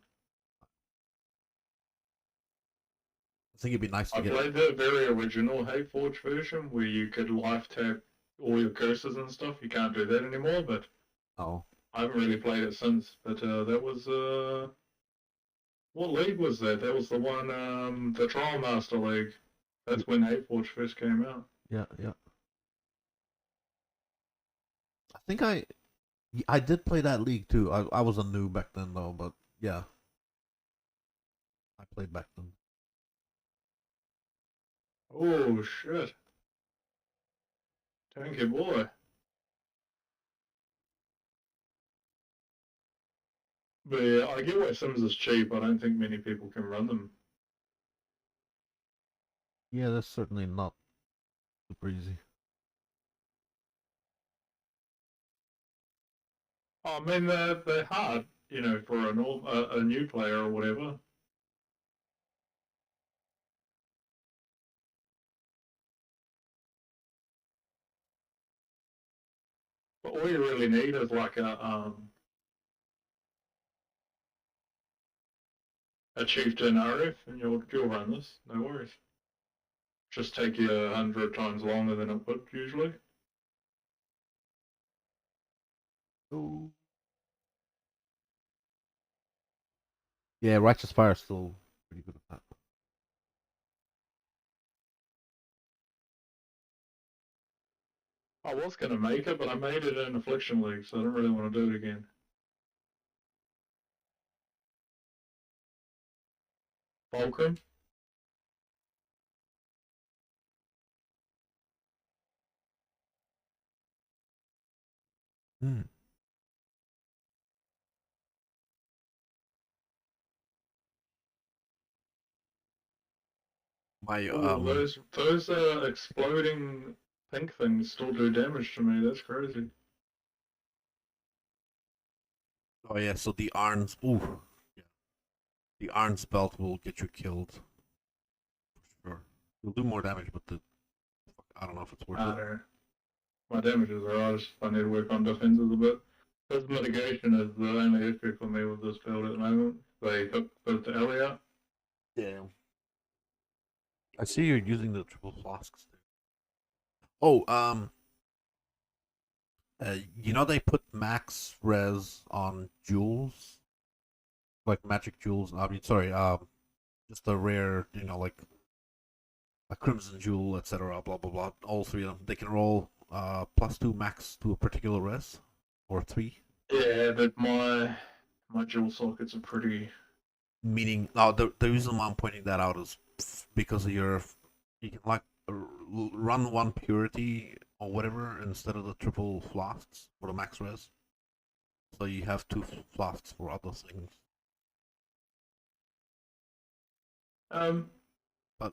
I think it'd be nice to I get. played the very original Hate Forge version where you could life tap all your curses and stuff. You can't do that anymore, but Oh, I haven't really played it since. But that was what league was that? That was the one, the Trial Master League. That's when Hate Forge first came out. yeah, yeah. I think I did play that league too. I was a noob back then though, but yeah, I played back then. Oh shit! Thank you, boy. But yeah, I get why Sims is cheap. I don't think many people can run them. Yeah, that's certainly not super easy. I mean, they're hard, you know, for a new player or whatever. But all you really need is like a chieftain RF, and you'll run this. No worries. Just take you 100 times longer than it would usually. Oh. Yeah, Righteous Fire is still pretty good at that. I was gonna make it, but I made it in Affliction League, so I don't really want to do it again. Fulcrum. Hmm. My Oh, those exploding pink things still do damage to me. That's crazy. oh yeah, so the Arn's ooh, yeah, the Arn's belt will get you killed for sure. You'll do more damage, but I don't know if it's worth I it. don't know. My damages are alright. I need to work on defenses a bit. Because mitigation is the only issue for me with this build at the moment. They took both the Elliot. Yeah. I see you're using the triple flasks there. Oh, you know they put max res on jewels, like magic jewels. I mean, sorry, just a rare, like a crimson jewel, etc. Blah blah blah. All three of them, they can roll +2 max to a particular res, or three. Yeah, but my jewel sockets are pretty. Meaning, the reason why I'm pointing that out is because of you can like run one purity or whatever instead of the triple flasks for the max res. So you have two flasks for other things. Um, But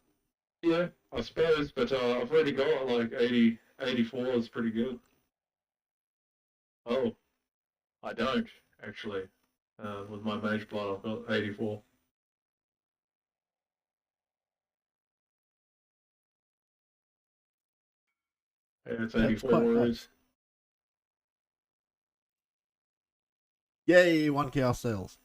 yeah, I suppose, but I've already got like 80, 84 is pretty good. Oh, I don't actually. With my mage blood, I've got 84. Yeah, it's that's 84 quite warriors. nice. Yay, one chaos sales.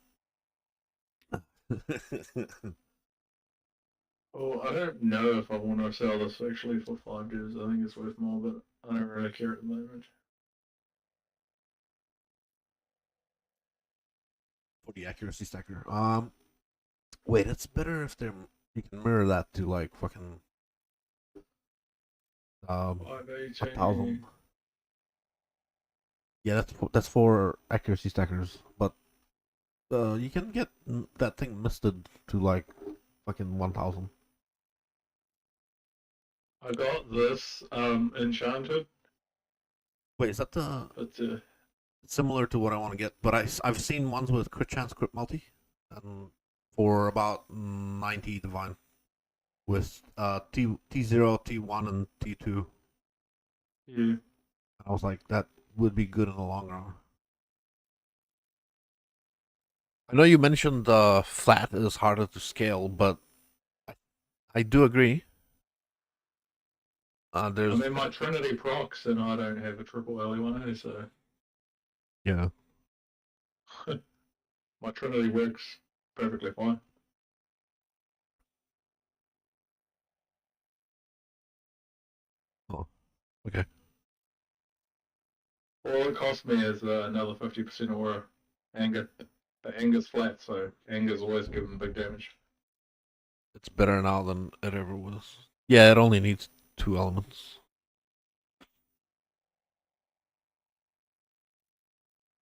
Oh, I don't know if I want to sell this actually for 5 years. I think it's worth more, but I don't really care at the moment. For the accuracy stacker. Wait, it's better if they're you can mirror that to like fucking 1,000. 518. Yeah, that's for accuracy stackers. But you can get that thing misted to like fucking 1,000. I got this enchanted, Wait, is that the but similar to what I want to get? But I've seen ones with crit chance, crit multi, and for about 90 divine with T0, T1, and T2. yeah. I was like, that would be good in the long run. I know you mentioned flat is harder to scale, but I, I do agree. I There's mean, my Trinity procs, and I don't have a triple L one, so yeah. my Trinity works perfectly fine. Oh, okay. All it cost me is another 50% aura anger. The anger's flat, so anger's always giving big damage. It's better now than it ever was. Yeah, it only needs two elements.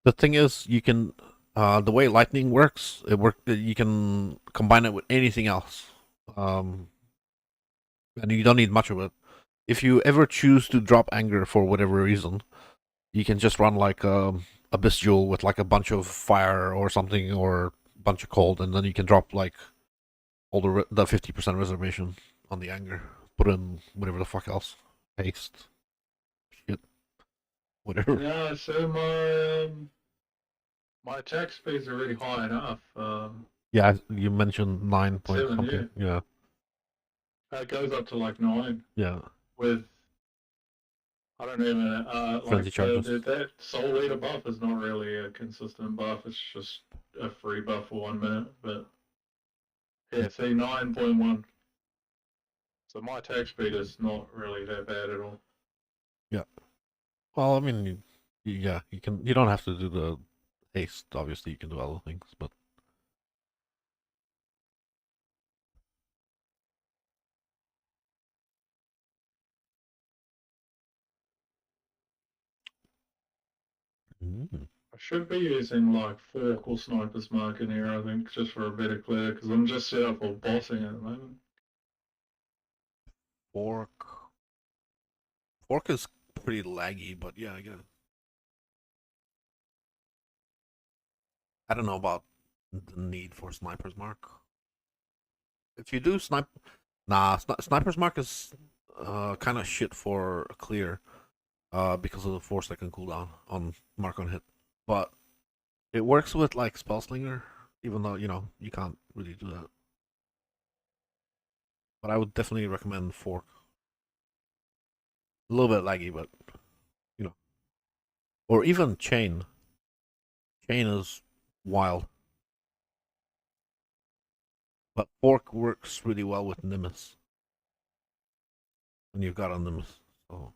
The thing is, you can the way lightning works, you can combine it with anything else, um, and you don't need much of it. If you ever choose to drop anger for whatever reason, you can just run like abyss jewel with like a bunch of fire or something, or a bunch of cold, and then you can drop like all the 50% reservation on the anger. Put in whatever the fuck else, haste, shit, whatever. Yeah, so my attack speed's already high enough. Yeah, you mentioned 9 point 7, yeah. something. Yeah, It goes up to like 9 yeah. with I don't even Frenzy like charges. that soul leader buff is not really a consistent buff. It's just a free buff for 1 minute. But yeah, see 9.1. So my attack speed is not really that bad at all. Yeah. Well, I mean, yeah, you can. You don't have to do the haste. Obviously, you can do other things, but mm. I should be using like fork or sniper's mark in here, I think, just for a better clear, because I'm just set up for bossing at the moment. Fork. Fork is pretty laggy, but yeah, I guess. I don't know about the need for sniper's mark. If you do sniper's mark is kind of shit for a clear, because of the 4 second cooldown on mark on hit. But it works with like spellslinger, even though you can't really do that. But I would definitely recommend fork. A little bit laggy, but you know, or even chain. Chain is wild, but fork works really well with Nimbus when you've got a Nimbus. So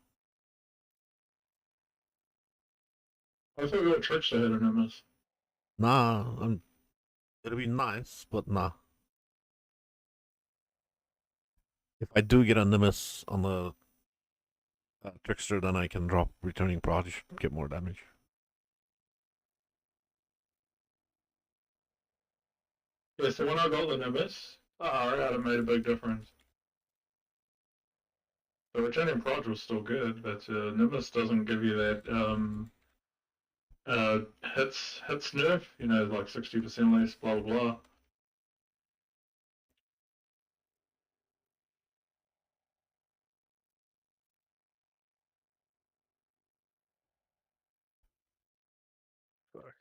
I thought we got tricks ahead of him. nah, it'll be nice, but nah. If I do get a Nimbus on the Trickster, then I can drop returning proj, get more damage. Yeah, so when I got the Nimbus, right, it made a big difference. The returning proj was still good, but Nimbus doesn't give you that uh, hits nerf, like 60% less, blah blah blah. Fuck.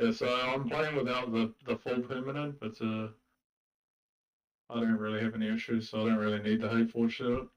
Yeah, so I'm playing without the full permanent, but I don't really have any issues, so I don't really need the hate forge setup.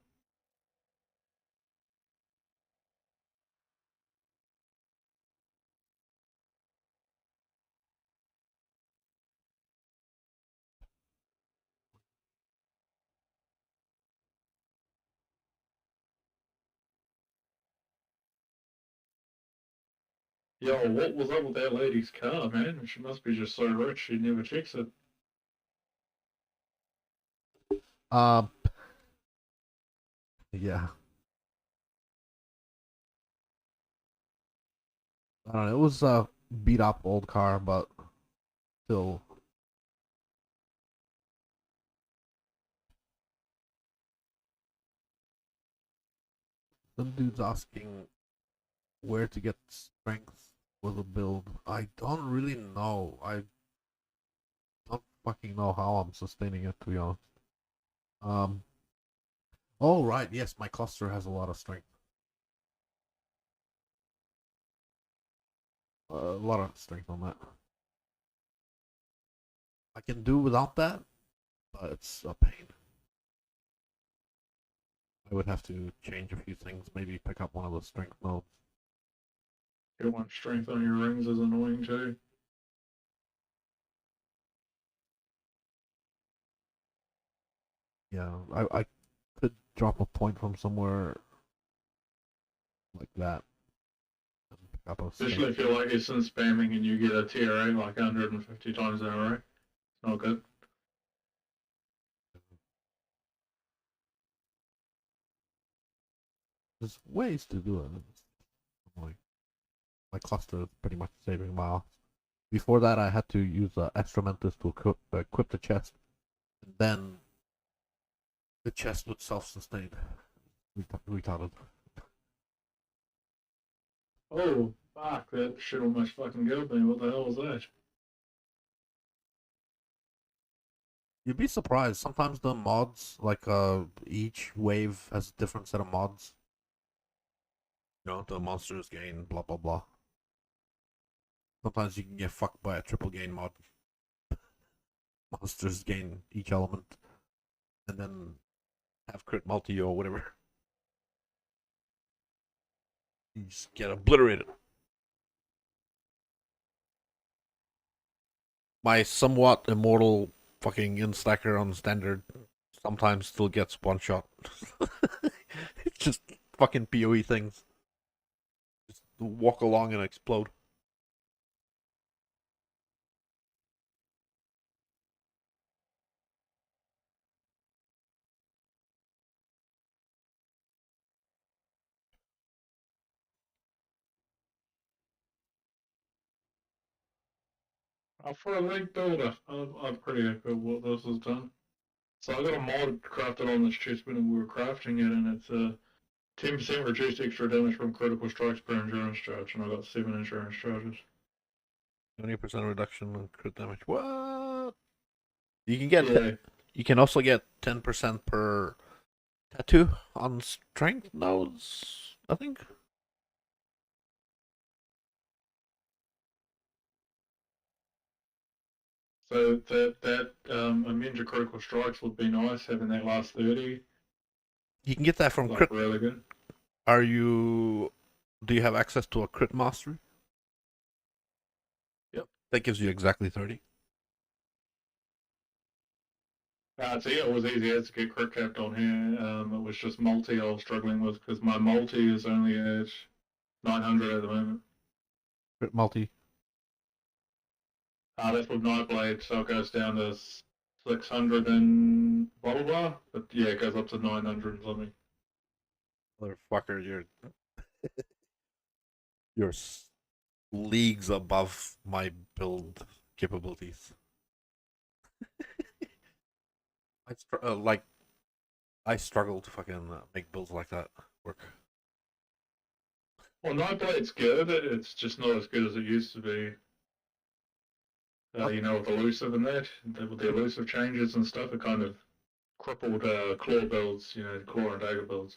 Yo, what was up with that lady's car, man? She must be just so rich she never checks it. Um, yeah, I don't know. It was a beat up old car, but still, some dude's asking where to get strength with a build. I don't really know. I don't fucking know how I'm sustaining it, to be honest. Um, oh right, yes, my cluster has a lot of strength. A lot of strength on that. I can do without that, but it's a pain. I would have to change a few things, maybe pick up one of the strength nodes. You want strength on your rings is annoying too. Yeah, I could drop a point from somewhere like that and pick up a Especially strength. if you're like essence spamming and you get a TRA like 150 times in a row. It's not good. There's ways to do it. Like my cluster is pretty much saving my ass. Before that, I had to use extra mantis to equip the chest, and then the chest would self-sustain. Retarded. Oh, fuck, that shit almost fucking killed me. What the hell was that? You'd be surprised. Sometimes the mods, like each wave has a different set of mods. You know, the monsters gain blah blah blah. Sometimes you can get fucked by a triple gain mod. Monsters gain each element, and then have crit multi or whatever. You just get obliterated. My somewhat immortal fucking instacker on standard sometimes still gets one shot. It's just fucking PoE things. Just walk along and explode. For a link builder, I'm pretty happy with what this has done. So I got a mod crafted on this chest when we were crafting it, and it's a 10% reduced extra damage from critical strikes per endurance charge, and I got 7 endurance charges. 20% reduction in crit damage. What? You can get. Yeah, You can also get 10% per tattoo on strength nodes. I think. so that immune to critical strikes would be nice, having that last 30. You can get that from Like, crit. really good. Are you? Do you have access to a crit mastery? Yep. That gives you exactly 30. See, it was easy as to get crit capped on here. It was just multi I was struggling with because my multi is only at 900 at the moment. Crit multi. That's with Nightblade, so it goes down to 600 and blah blah blah. But yeah, it goes up to 900 and something. Motherfucker, you're leagues above my build capabilities. Like I struggle to fucking make builds like that work. Well, Nightblade's good. It's just not as good as it used to be. What? With elusive and that, with the elusive changes and stuff, it kind of crippled claw builds, claw and dagger builds.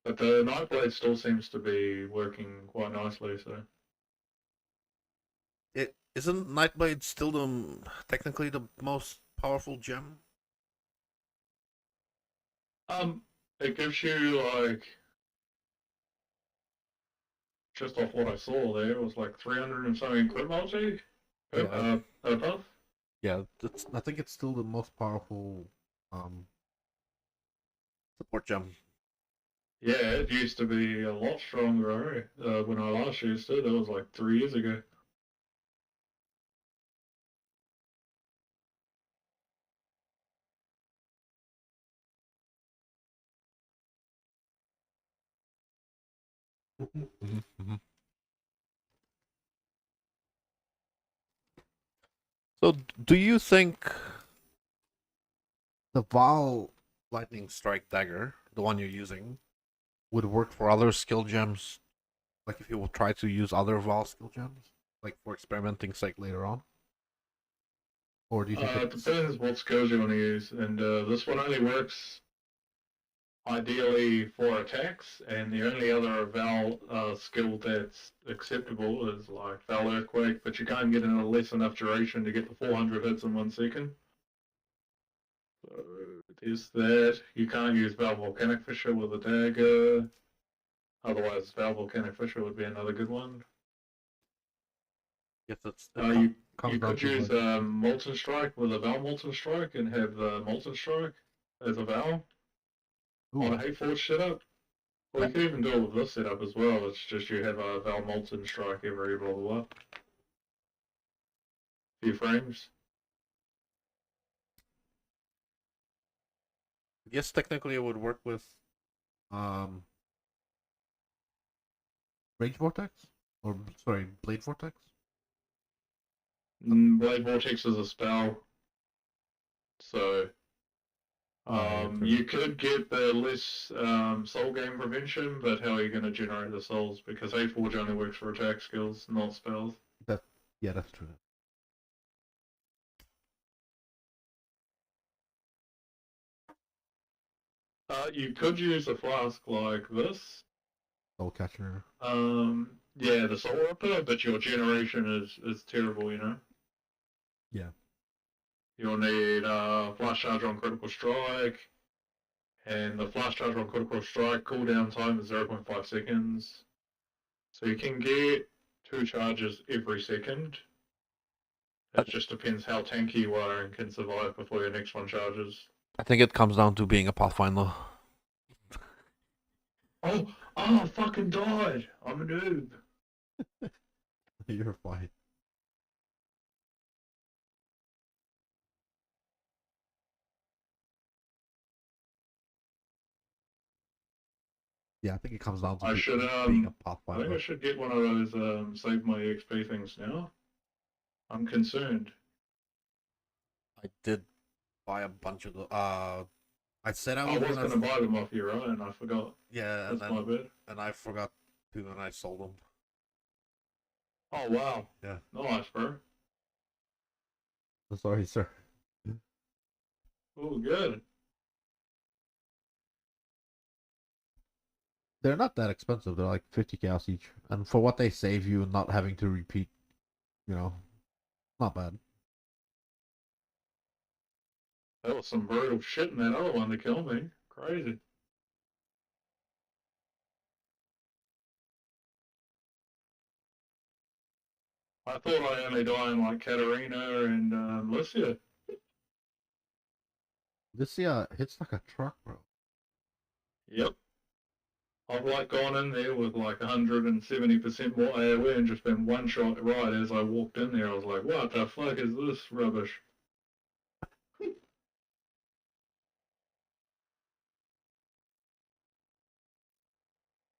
But the Nightblade still seems to be working quite nicely. So, It isn't Nightblade still technically the most powerful gem? um, it gives you like just off what I saw there, it was like 300 and something crit multi Yeah, per buff. yeah. I think it's still the most powerful um support gem. Yeah, it used to be a lot stronger, when I last used it. That was like 3 years ago. Mhm, mhm. So, do you think the Val Lightning Strike dagger, the one you're using, would work for other skill gems? Like if you will try to use other Val skill gems, like for experimenting sake later on, or do you think It it's depends what skills you want to use, and this one only works ideally for attacks, and the only other Val skill that's acceptable is like Val Earthquake, but you can't get in a less enough duration to get the 400 hits in 1 second. So there's that. You can't use Val Volcanic Fissure with a dagger. Otherwise, Val Volcanic Fissure would be another good one. yes, Uh, you comes you down could to use like Molten Strike with a Val Molten Strike and have the Molten Strike as a Val on ooh, a Hateforge setup. Well, you that can even do it with this setup as well. It's just you have a Val Molten Strike every blah blah blah few frames. yes, technically it would work with um Rage Vortex or sorry Blade Vortex. Blade Vortex is a spell, so Oh yeah, true. you could get the less soul gain prevention, but how are you going to generate the souls? Because Hateforge only works for attack skills, not spells. That yeah, that's true. You could use a flask like this. Soul Catcher. Yeah, the soul ripper, but your generation is terrible. You know, Yeah, you'll need flash charge on critical strike, and the flash charge on critical strike cooldown time is 0.5 seconds. So you can get 2 charges every second. I, It just depends how tanky you are and can survive before your next one charges. I think it comes down to being a Pathfinder. Oh, I fucking died. I'm a noob. You're fine. Yeah, I think it comes down to I should being a I think I Pathfinder. should get one of those save my XP things now. I'm concerned. I did buy a bunch of the. I said I I was was gonna. gonna buy them off you, right? And I forgot. Yeah, That's my bad. and I forgot to, and I sold them. Oh wow. Yeah, Nice, bro. sorry, sir. Oh good. They're not that expensive. They're like 50 chaos each, and for what they save you, not having to repeat, you know, not bad. That was some brutal shit in that other one to kill me. Crazy. I thought I only die in like Katarina and Lucia. This hits like a truck, bro. Yep. I've like gone in there with like 170% more AoE and just been one shot right as I walked in there. I was like, what the fuck is this rubbish?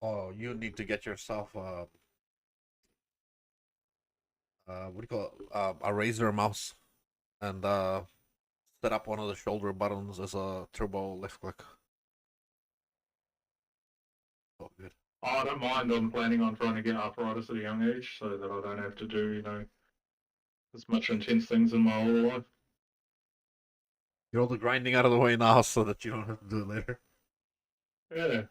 Oh, you need to get yourself what do you call it? A Razer mouse and set up one of the shoulder buttons as a turbo left click. Oh, good. I don't mind. I'm planning on trying to get arthritis at a young age so that I don't have to do, as much intense things in my whole life. Get all the grinding out of the way now so that you don't have to do it later. Yeah.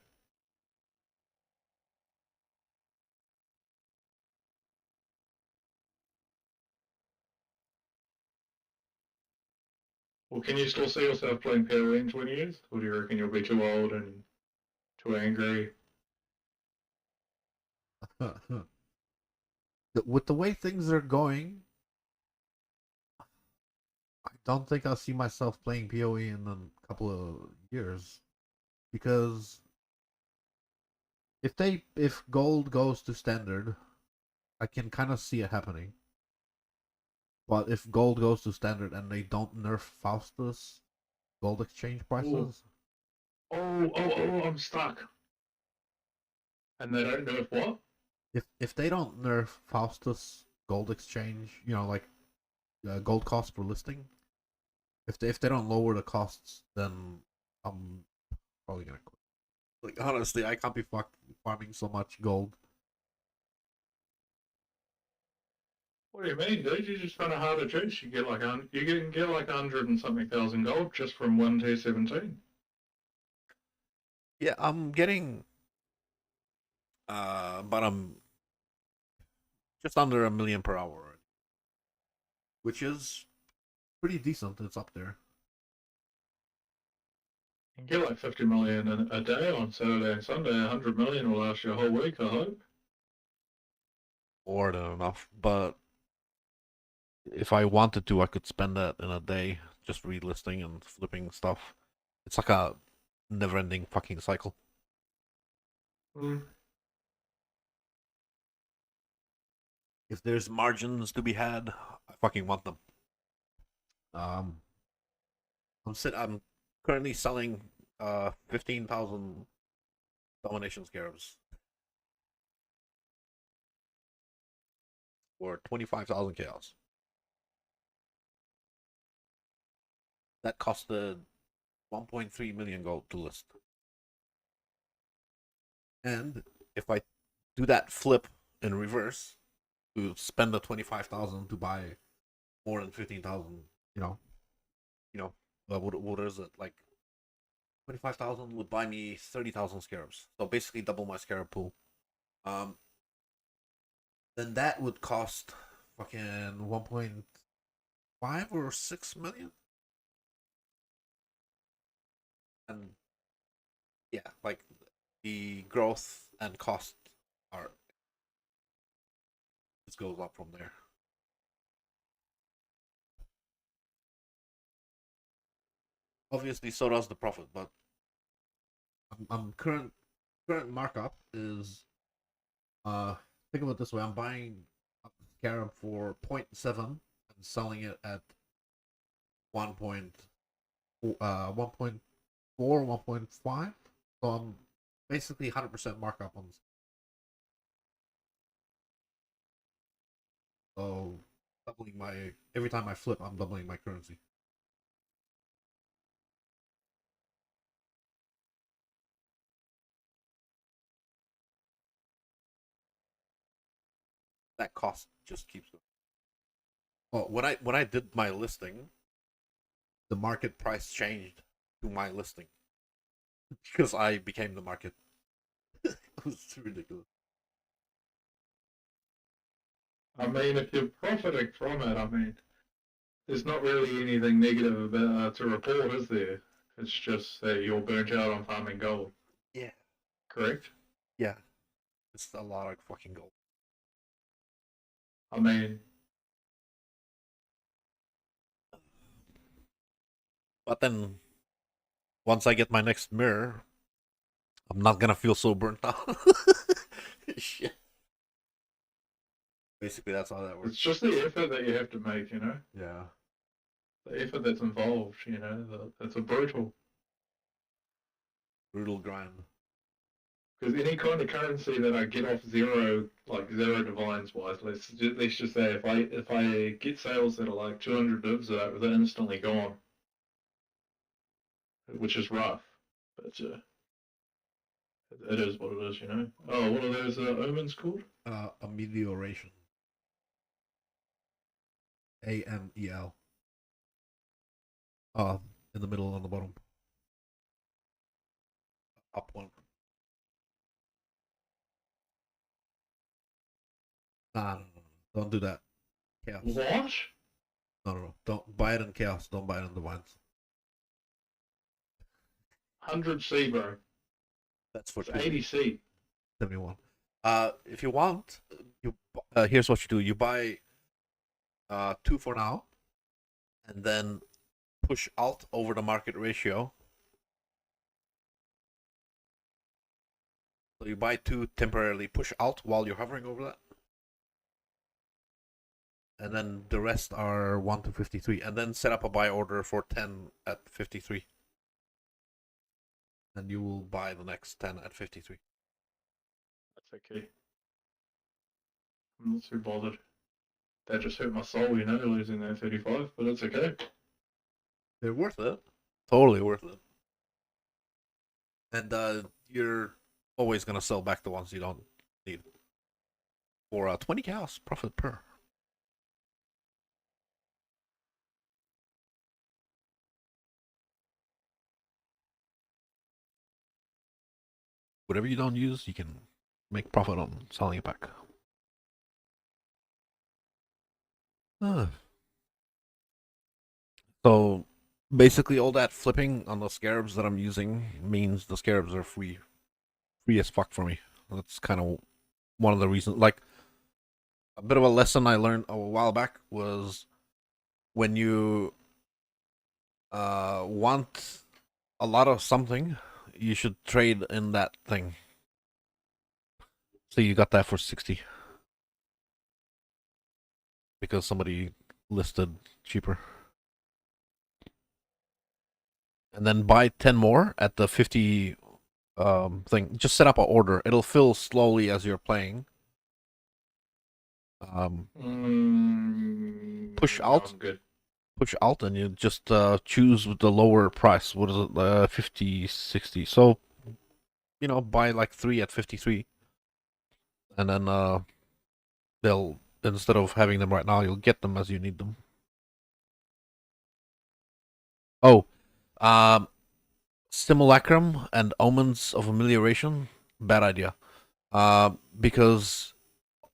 Well, can you still see yourself playing PoE in 20 years? Or do you reckon you'll be too old and too angry? With the way things are going, I don't think I'll see myself playing PoE in a couple of years because if gold goes to standard, I can kind of see it happening. But if gold goes to standard and they don't nerf Faustus gold exchange Oh, prices, I'm stuck. And they don't know if what? if they don't nerf Faustus gold exchange, like gold cost per listing, if they don't lower the costs, then I'm probably gonna quit. Like honestly, I can't be farming so much gold. What do you mean, dude? You just run a harder juice. You get like you can get like 100 and something thousand gold just from one T17. Yeah, I'm getting but I'm just under 1 million per hour, which is pretty decent. It's up there. You can get like 50 million a day on Saturday and Sunday. 100 million will last you a whole week, I hope. More than enough. But if I wanted to, I could spend that in a day just relisting and flipping stuff. It's like a never-ending fucking cycle. Mm. If there's margins to be had, I fucking want them. Um, I'm currently selling 15,000 domination scarabs for 25,000 chaos. That costed 1.3 million gold to list. And if I do that flip in reverse, to spend the 25,000 to buy more than 15,000, you know, what is it like? 25,000 would buy me 30,000 scarabs. So basically double my scarab pool. Um, then that would cost fucking 1.5 or 6 million. And yeah, like the growth and cost are just goes up from there. Obviously, so does the profit, but I'm current markup is think of it this way: I'm buying a scarab for 0.7 and selling it at 1. 1.4, 1.5. So I'm basically 100% markup on this. So doubling my every time I flip, I'm doubling my currency. That cost just keeps going. Oh, when I did my listing, the market price changed to my listing because I became the market. It was ridiculous. I mean, if you're profiting from it, I mean, there's not really anything negative about to report, is there? It's just that you're burnt out on farming gold, Yeah, correct? yeah, it's a lot of fucking gold. I mean, But then once I get my next mirror, I'm not gonna feel so burnt out. Shit. Basically, that's how that it's works. just the effort that you have to make, you know? Yeah. The effort that's involved, you know? It's a brutal. Brutal grind. Because any kind of currency that I get off zero, like zero divines wise, let's just say if I get sales that are like 200 divs, they're instantly gone, which is rough. But it is what it is, you know. Oh, what are those omens called? Amelioration. AMEL. In the middle on the bottom. Up one. Nah, no, no, no. Don't do that. Chaos. What? No, no, no. Don't buy it in chaos. Don't buy it in divines. 100C, bro. That's for It's two. 80C. 71. If you want, you here's what you do. You buy two for now, and then push Alt over the market ratio, So you buy two, temporarily push out while you're hovering over that, and then the rest are 1 to 53, and then set up a buy order for 10 at 53, and you will buy the next 10 at 53. That's okay. I'm not too bothered. That just hurt my soul, losing that 35, but it's okay. They're worth it. Totally worth it. And you're always gonna sell back the ones you don't need for 20 cows profit per. Whatever you don't use, you can make profit on selling it back. Ah. So basically, all that flipping on the scarabs that I'm using means the scarabs are free as fuck for me. That's kind of one of the reasons. Like a bit of a lesson I learned a while back was when you want a lot of something, you should trade in that thing. So you got that for 60 because somebody listed cheaper. And then buy 10 more at the 50 thing. Just set up an order. It'll fill slowly as you're playing. Push No, out, I'm good. push alt, and you just choose the lower price. What is it? 50, 60. So, buy like 3 at 53. And then they'll, instead of having them right now, you'll get them as you need them. Oh, um, Simulacrum and Omens of Amelioration. Bad idea. Because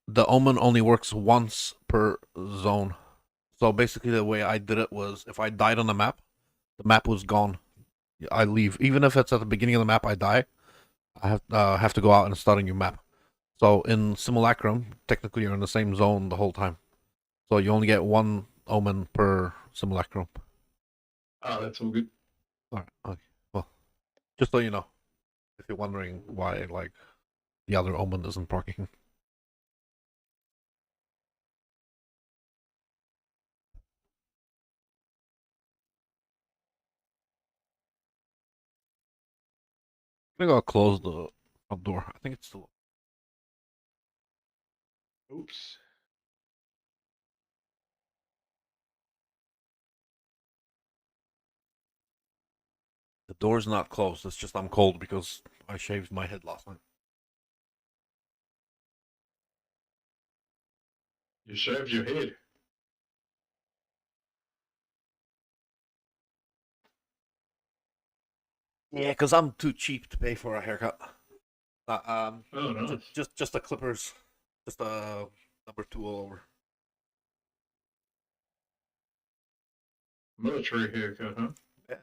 the Omen only works once per zone. So basically, the way I did it was if I died on the map was gone. I leave. Even if it's at the beginning of the map, I die. I have to go out and start a new map. So in Simulacrum, technically you're in the same zone the whole time. So you only get one omen per Simulacrum. Ah, that's all good. Alright, okay. Well, just so you know, if you're wondering why like the other omen isn't proccing. I think I'll close the front door. I think it's still. Oops. The door's not closed. It's just I'm cold because I shaved my head last night. You shaved your head. Yeah, because I'm too cheap to pay for a haircut. Oh, nice. Just the clippers, just a number two all over. Military haircut, huh? Yeah,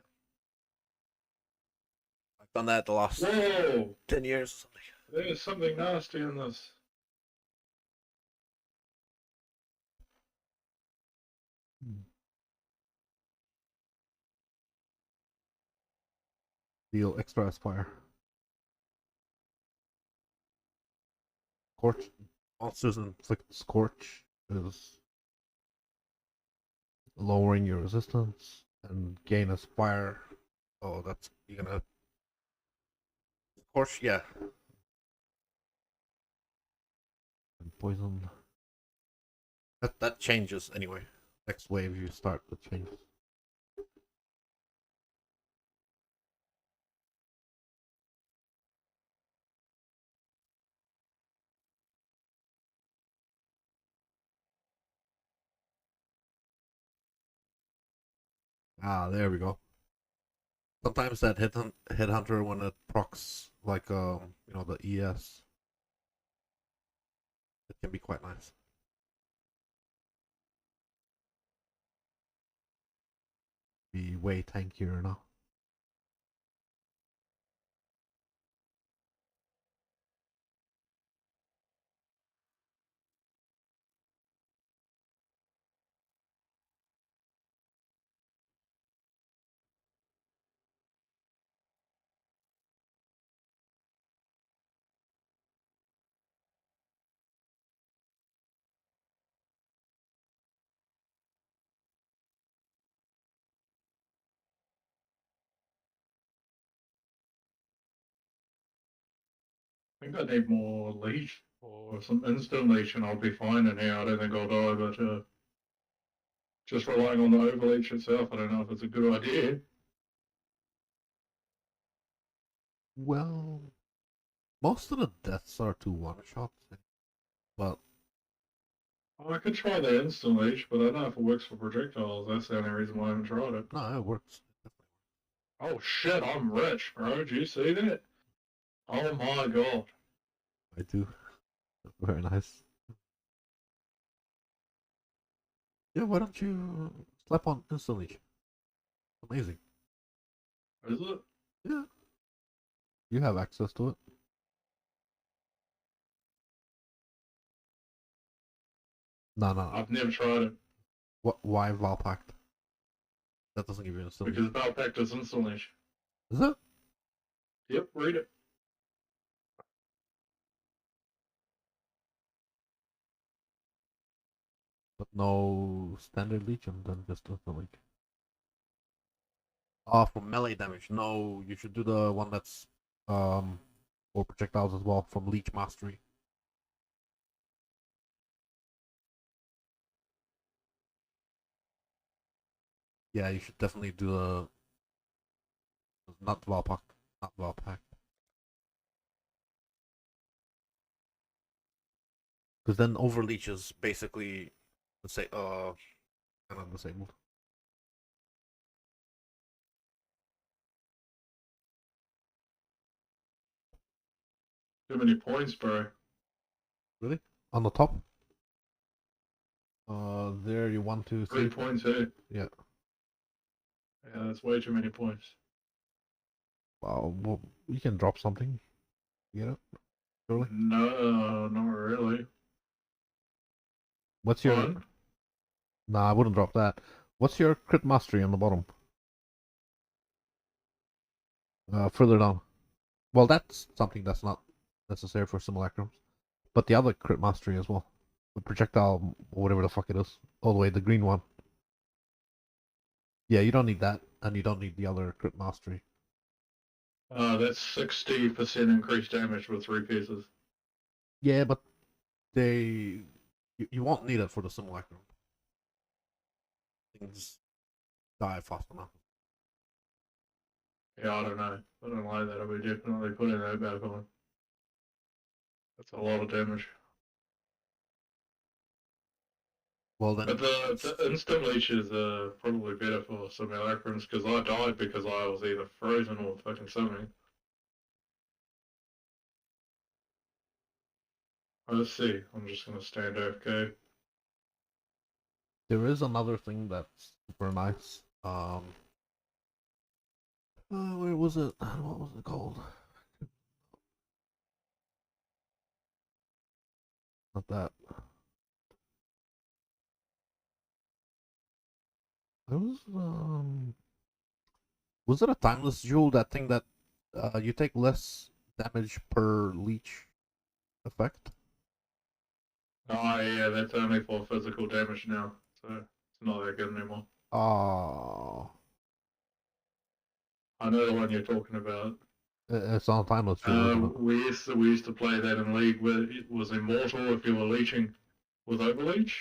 I've done that the last Whoa! 10 years or something. There's something nasty in this. Deal extra aspire. Scorch. Monsters inflict scorch is lowering your resistance and gain aspire. Oh, that's you're gonna scorch. Yeah, and poison. That changes anyway. Next wave you start the changes. Ah, there we go. Sometimes that headhunter when it procs like the ES, it can be quite nice. Be way tankier now. I think I need more leech or some instant leech, and I'll be fine in here. I don't think I'll die, but just relying on the overleach itself, I don't know if it's a good idea. Well, most of the deaths are to one shots, but I could try the instant leech, but I don't know if it works for projectiles. That's the only reason why I haven't tried it. no, it works. Oh shit, I'm rich, bro. Do you see that? Oh my god. I do. Very nice. Yeah, why don't you slap on instantly? Amazing. Is it? Yeah, you have access to it. No, no, no. I've never tried it What? Why Valpact? That doesn't give you instant leash. because Valpact is instant leech. Is it? Yep, read it. But no standard leech and then just instant leech. Oh, for melee damage. No, you should do the one that's for projectiles as well from Leech Mastery. Yeah, you should definitely do the not Valpak, not Valpak. Because then Overleach is basically, let's say, kind of disabled. Too many points, bro. Really? On the top? There you 1, 2, 3 3. points here. Yeah. Yeah, that's way too many points. Well, you can drop something. You know, surely. No, not really. What's your? Fun. Nah, I wouldn't drop that. What's your crit mastery on the bottom? Further down. Well, that's something that's not necessary for simulacrums, but the other crit mastery as well. The projectile, whatever the fuck it is, all the way the green one. Yeah, you don't need that, and you don't need the other crit mastery. That's 60% increased damage with 3 pieces. Yeah, but you won't need it for the simulacrum. Things die fast enough. Yeah, I don't know. I don't like that. I would definitely putting that back on. That's a lot of damage. Well But then, the instant leech is probably better for simulacrums because I died because I was either frozen or fucking something. Let's see. I'm just gonna stand AFK. there is another thing that's super nice. Where was it? What was it called? Not that. It was it a timeless jewel? That thing that you take less damage per leech effect. Oh yeah, that's only for physical damage now, so it's not that good anymore. Oh, I know the one you're talking about. it's on timeless jewel, isn't it? We used to play that in league where it was immortal if you were leeching with overleech.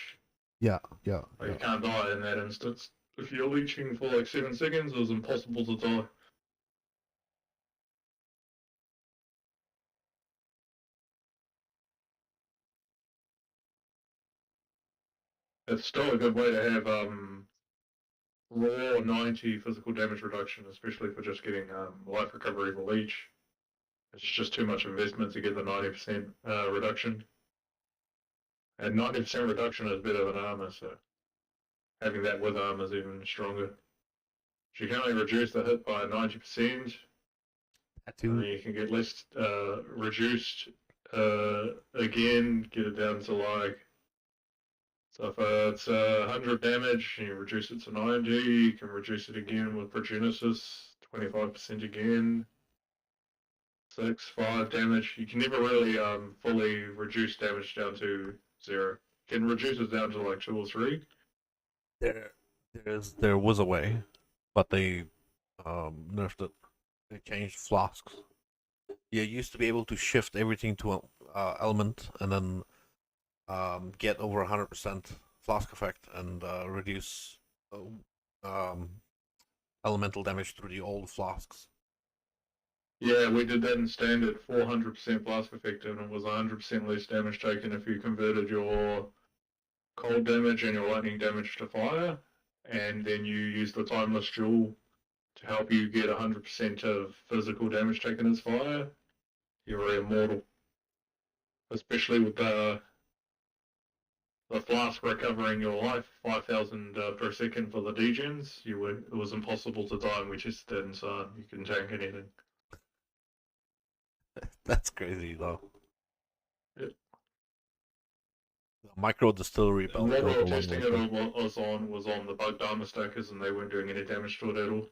Yeah, yeah, Like yeah. you can't die in that instance. If you're leeching for like 7 seconds, it was impossible to die. It's still a good way to have raw 90 physical damage reduction, especially for just getting life recovery for leech. It's just too much investment to get the 90% reduction. And 90% reduction is better than armor, so having that with armor is even stronger. So you can only reduce the hit by 90%, and then Tattoo. you can get less reduced again, get it down to like, so if it's 100 damage and you reduce it to 90, you can reduce it again with Progenesis, 25% again, 6, 5 damage. You can never really fully reduce damage down to 0. You can reduce it down to like 2 or 3. There was a way, but they nerfed it. They changed flasks. You used to be able to shift everything to a element and then get over 100% flask effect and reduce um, elemental damage through the old flasks. Yeah, we did that in standard 400% blast effect, and it was 100% less damage taken if you converted your cold damage and your lightning damage to fire, and then you use the timeless jewel to help you get 100% of physical damage taken as fire. You're immortal, especially with the flask recovering your life 5,000 per second for the degens. It was impossible to die, and we tested it, and so you can tank anything. That's crazy though. It, The micro distillery and what we built were along testing those it things. on was on the bug diamond stackers, and they weren't doing any damage to it at all.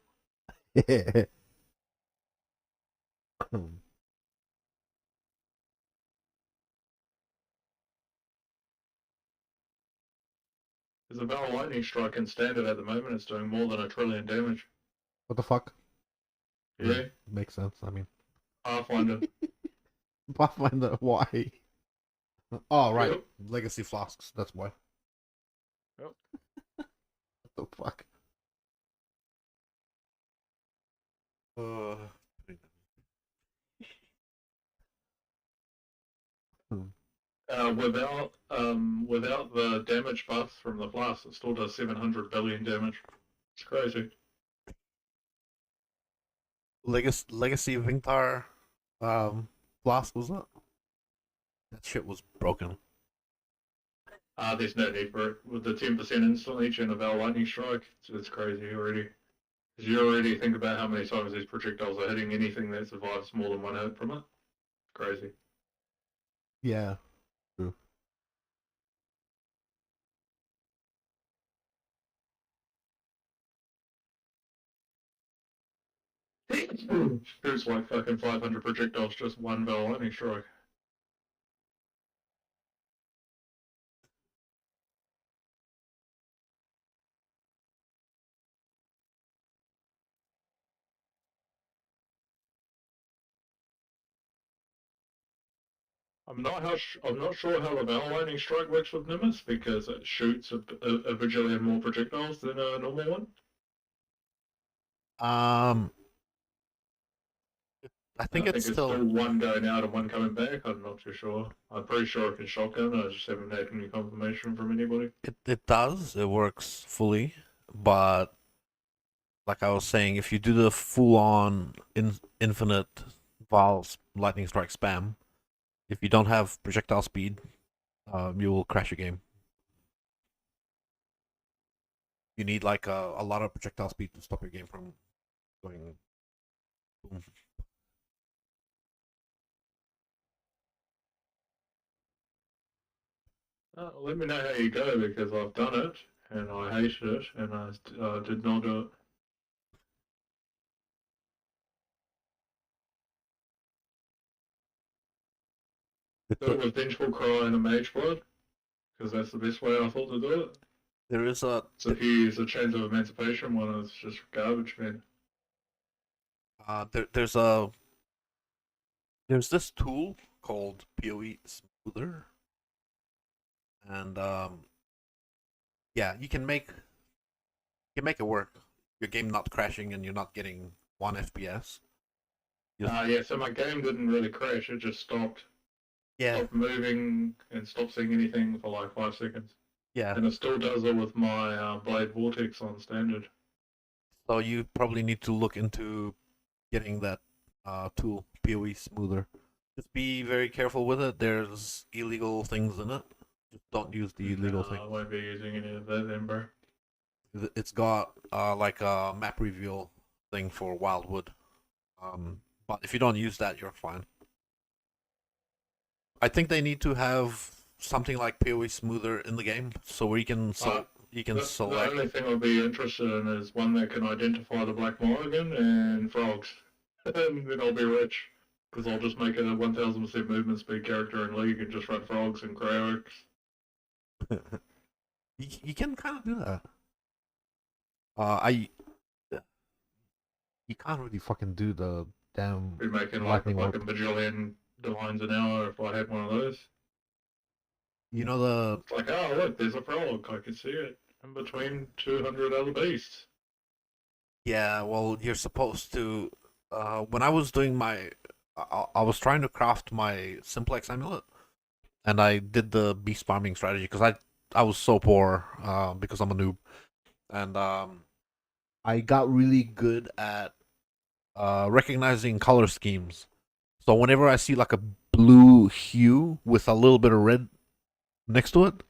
There's a Valor Lightning Strike in standard at the moment. It's doing more than 1 trillion damage. What the fuck? Yeah, Makes sense. I mean, Pathfinder. Pathfinder. Why? Oh right, Yep. legacy flasks. That's why. Yep. What the fuck? Uh, hmm. Without the damage buffs from the flask, it still does 700 billion damage. It's crazy. Legacy Vintar flask was that? That shit was broken. There's no need for it. With the 10% instant leech and a Val Lightning Strike, it's crazy already. Because you already think about how many times these projectiles are hitting anything that survives more than one hit from it. Crazy. Yeah. True. Shoots like fucking 500 projectiles, just one Val Lightning Strike. I'm not sure how the Val Lightning Strike works with Nimbus because it shoots a bajillion more projectiles than a normal one. Um, I And think I it's think it's still still one going out and one coming back. I'm not too sure. I'm pretty sure it can shotgun. I just haven't had any confirmation from anybody. it does. It works fully, but like I was saying, if you do the full on infinite Val's lightning strike spam, if you don't have projectile speed, you will crash your game. You need like a lot of projectile speed to stop your game from going boom. Let me know how you go because I've done it and I hated it and I did not do it. Do it with Vengeful Cry and a Mage Blood because that's the best way I thought to do it. There is a So if you use a Chains of Emancipation one, it's just garbage, man. there's this tool called PoE Smoother, and yeah, you can make it work. Your game not crashing and you're not getting 1 FPS. Yeah, so my game didn't really crash. It just Yeah, stopped moving and stopped seeing anything for like 5 seconds. yeah. And it still does it with my Blade Vortex on standard. So you probably need to look into getting that tool, PoE Smoother. Just be very careful with it. There's illegal things in it. Just don't use the illegal No, things. I won't be using any of that then, bro. It's got like a map reveal thing for Wildwood. But if you don't use that, you're fine. I think they need to have something like PoE Smoother in the game, so where you can The select. only thing I'd be interested in is one that can identify the Black Mulligan and frogs. And then I'll be rich. Because I'll just make a 1000% movement speed character in League and just run frogs and Cryox. You can kind of do that. I You can't really fucking do the damn Be making like a lightning warp. fucking bajillion lines an hour if I had one of those. You know the It's like, oh look, there's a frog. I can see it in between 200 other beasts. Yeah, well, you're supposed to. When I was doing my, I was trying to craft my simplex amulet, and I did the beast farming strategy because I was so poor, because I'm a noob, and I got really good at recognizing color schemes. So whenever I see like a blue hue with a little bit of red next to it,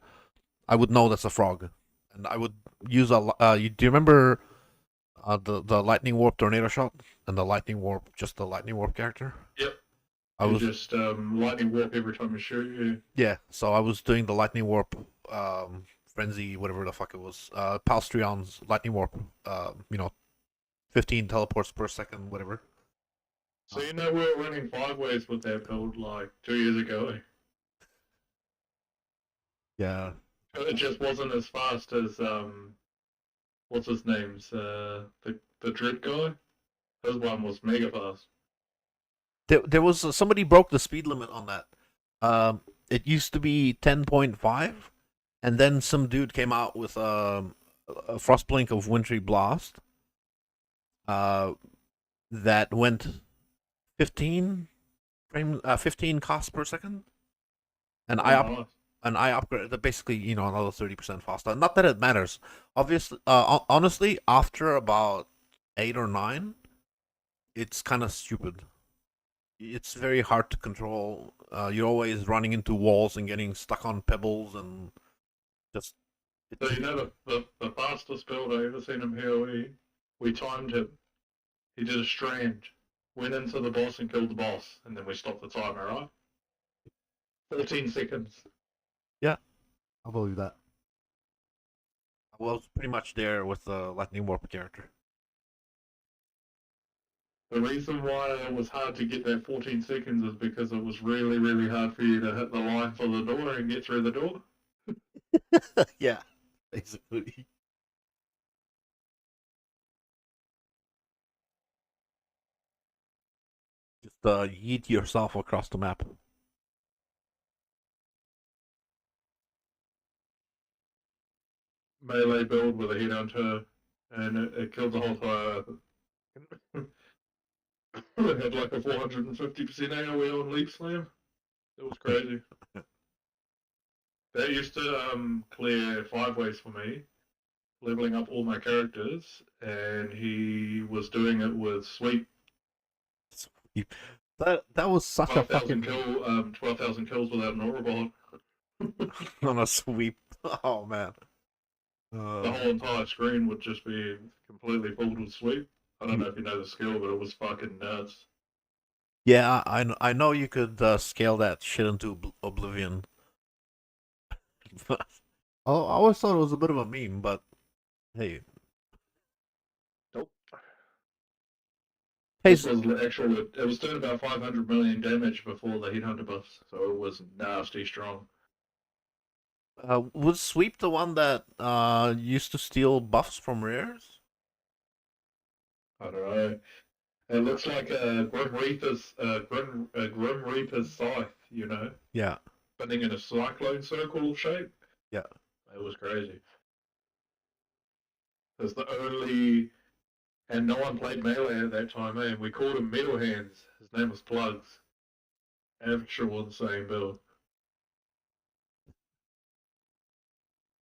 I would know that's a frog, and I would use a. Do you remember the lightning warp tornado shot and the lightning warp, just the lightning warp character? Yep. I You was just lightning warp every time you shoot you. Yeah, so I was doing the lightning warp, frenzy, whatever the fuck it was, Palstrion's lightning warp, 15 teleports per second, whatever. So you know we were running five ways with that build like 2 years ago. Yeah, It just wasn't as fast as what's his name's the Dread guy. His one was mega fast. there was somebody broke the speed limit on that. It used to be 10.5, and then some dude came out with a Frostblink of Wintry Blast, uh, that went 15 costs per second, and Oh, nice. I upgraded basically, another 30% faster. Not that it matters. Obviously, honestly, after about 8 or 9, it's kind of stupid. It's very hard to control. You're always running into walls and getting stuck on pebbles and just. It So just you know the fastest build I ever seen in PoE. We timed him. He did a strand, went into the boss and killed the boss, and then we stopped the timer. Right, 14 seconds. Yeah, I believe that. I was pretty much there with the lightning warp character. The reason why it was hard to get that 14 seconds is because it was really, really hard for you to hit the line for the door and get through the door. Yeah, basically. Just yeet yourself across the map. Melee build with a headhunter, and it killed the whole fire. It had like a 450% AoE on Leap Slam. It was crazy. That used to clear five ways for me, leveling up all my characters, and he was doing it with sweep. That was such a 12,000 fucking kill, 12,000 kills without an autobot. on a sweep. Oh man. The Uh, whole entire screen would just be completely filled with sweep. I don't know if you know the skill, but it was fucking nuts. yeah, I know you could scale that shit into oblivion. Oh, I always thought it was a bit of a meme, but hey, Nope. hey, This was actual. It was doing about 500 million damage before the headhunter buffs, so it was nasty strong. was sweep the one that used to steal buffs from rares? I don't know. It looks like a Grim Reaper's scythe, Yeah, spinning in a cyclone circle shape. yeah. It was crazy. It's the only, and no one played melee at that time, man. We called him Metal Hands. His name was Plugs. Actual insane build.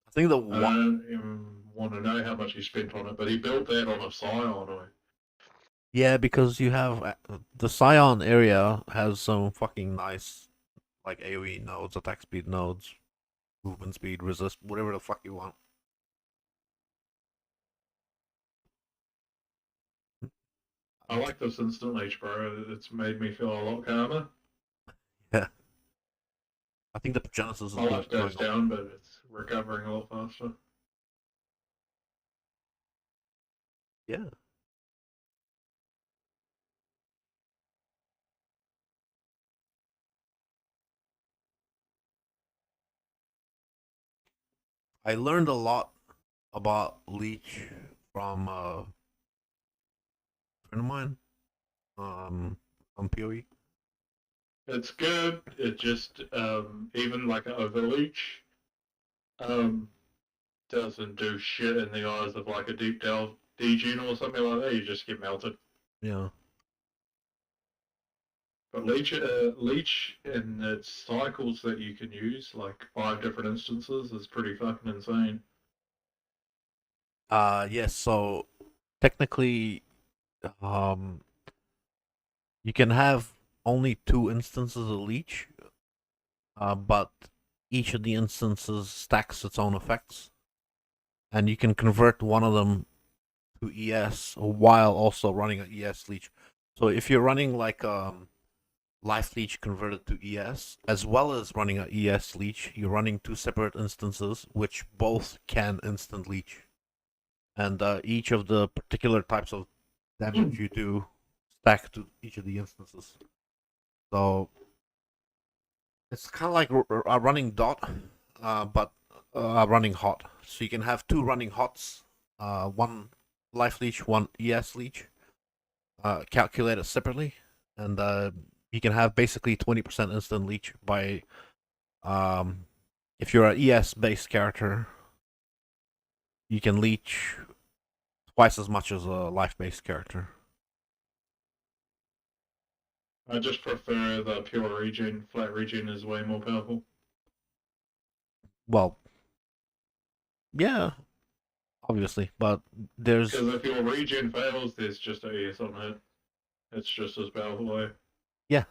I think the I one. don't even want to know how much he spent on it, but he built that on a Scion. Yeah, because you have the Scion area has some fucking nice like AoE nodes, attack speed nodes, movement speed, resist, whatever the fuck you want. I like this instant leech, bro. It's made me feel a lot calmer. Yeah, I think the Genesis is My life doing goes down, but it's recovering a lot faster. yeah. I learned a lot about Leech from a friend of mine. on PoE. It's good. It just even like an overleech um doesn't do shit in the eyes of like a deep delve degen or something like that. You just get melted. Yeah. But leech in its cycles that you can use, like 5 different instances, is pretty fucking insane. Yes. So technically, um, you can have only two instances of leech, but each of the instances stacks its own effects, and you can convert one of them to ES while also running an ES leech. So if you're running like life leech converted to ES, as well as running an ES leech, you're running two separate instances which both can instant leech, and each of the particular types of damage you do stack to each of the instances. So it's kind of like a running dot, but running hot. So you can have two running hots, one life leech, one ES leech, calculated separately, and you can have basically 20% instant leech by um, if you're an ES based character, you can leech twice as much as a life based character. I just prefer the pure regen. Flat regen is way more powerful. Well, yeah, obviously, but there's Because if your regen fails, there's just a ES on hit. It's just as powerful. Eh? yeah,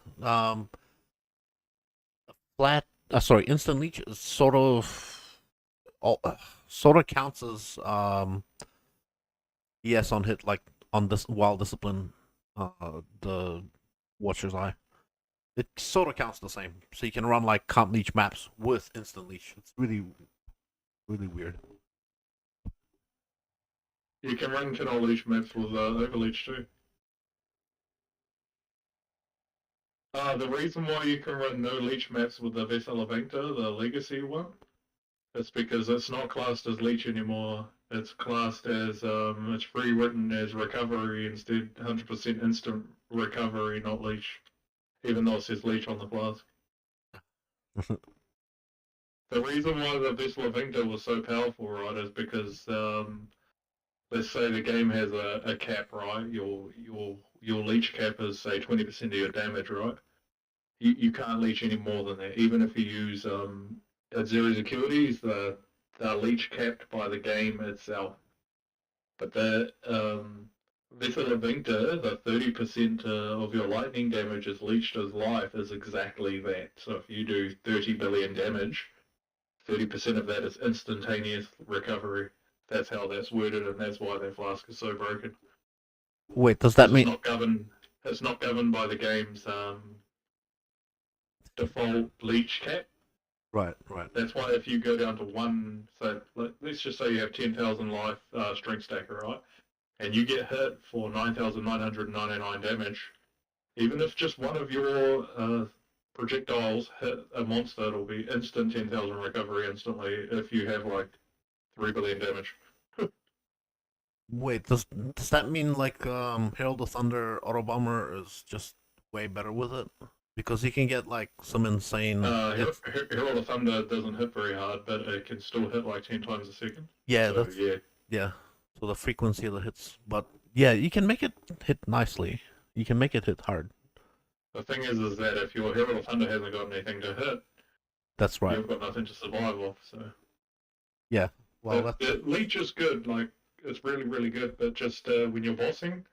flat. Sorry, instant leech is sort of counts as ES on hit, like on this wild discipline, the Watcher's Eye. It sort of counts the same. So you can run like comp leech maps with instant leech. It's really weird. You can run Canol Leech maps with Overleech too. The reason why you can run no leech maps with the Vessel Evictor, the legacy one, is because it's not classed as leech anymore. It's classed as it's rewritten as recovery instead, 100% instant recovery, not leech. Even though it says leech on the flask. The reason why the Vessel Evictor was so powerful, right, is because let's say the game has a cap, right? Your leech cap is say 20% of your damage, right? You can't leech any more than that. Even if you use zero securities, they're leech capped by the game itself. But the Vessel Vinctor, the 30% of your lightning damage is leeched as life is exactly that. So if you do 30 billion damage, 30% of that is instantaneous recovery. That's how that's worded, and that's why that flask is so broken. Wait, does that Because mean it's not governed by the game's default leech cap. right, right? That's why if you go down to one, so let's just say you have 10,000 life strength stacker, right? And you get hit for 9,999 damage, even if just one of your projectiles hit a monster, it'll be instant 10,000 recovery instantly if you have like 3 billion damage. Wait, does that mean like Herald of Thunder Auto Bomber is just way better with it? Because you can get like some insane hits. Herald of Thunder doesn't hit very hard, but it can still hit like 10 times a second. Yeah, So that's yeah, yeah. So the frequency of the hits, but yeah, you can make it hit nicely. You can make it hit hard. the thing is that if your Herald of Thunder hasn't got anything to hit, That's right. you've got nothing to survive off. So Yeah. Well, that's the leech is good, like it's really really good. But just when you're bossing,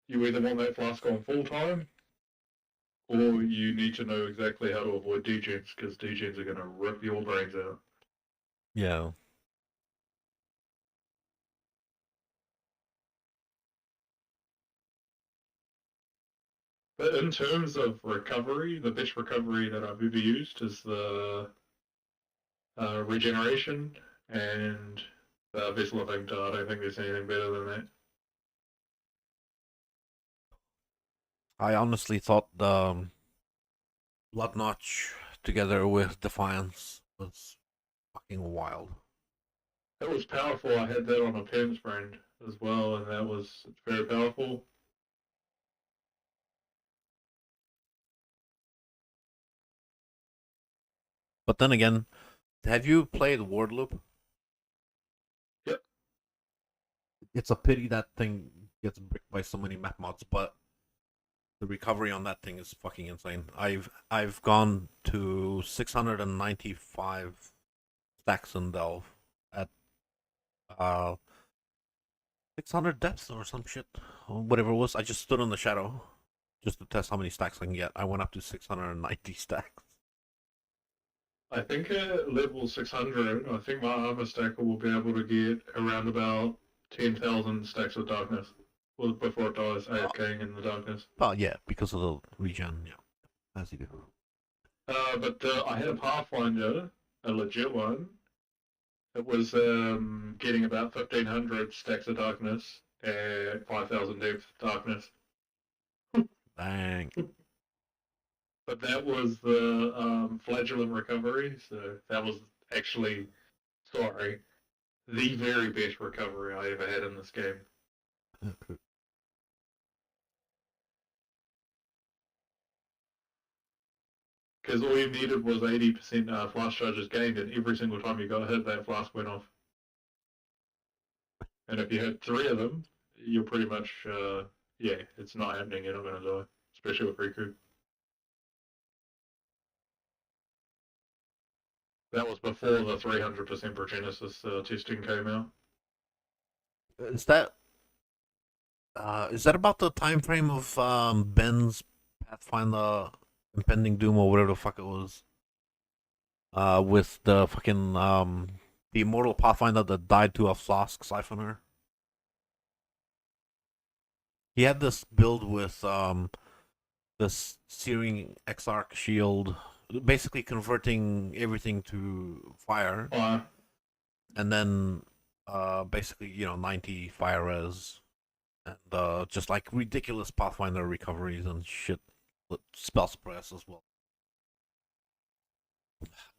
you either want that flask on full time, or you need to know exactly how to avoid degens because degens are going to rip your brains out. yeah. But in terms of recovery, the best recovery that I've ever used is the regeneration and the vessel of Ink. I don't think there's anything better than that. I honestly thought the Blood Notch together with Defiance was fucking wild. That was powerful. I had that on a Pim's friend as well, and that was very powerful. But then again, have you played Word Loop? Yep. It's a pity that thing gets bricked by so many map mods, but the recovery on that thing is fucking insane. I've gone to 695 stacks in Delve at 600 depths or some shit, or whatever it was. I just stood in the shadow just to test how many stacks I can get. I went up to 690 stacks. I think at level 600, I think my armor stacker will be able to get around about 10,000 stacks of darkness before it dies Oh, AFKing in the darkness. well, yeah, because of the regen, yeah, as you do. But I had a Pathfinder, a legit one. It was getting about 1,500 stacks of darkness at 5,000 depth darkness. Dang. But that was the flagellant recovery, so that was actually, sorry, the very best recovery I ever had in this game. Because all you needed was 80% flash charges gained, and every single time you got hit, that flask went off. And if you had three of them, you're pretty much, yeah, it's not happening. You're not going to die, especially with Riku. That was before the 300% Progenesis testing came out. Is that about the time frame of Ben's Pathfinder Impending Doom or whatever the fuck it was? With the fucking the immortal Pathfinder that died to a flask siphoner. He had this build with this searing Exarch shield, basically converting everything to fire, and then basically 90 fire res and just like ridiculous Pathfinder recoveries and shit. Spell suppress as well,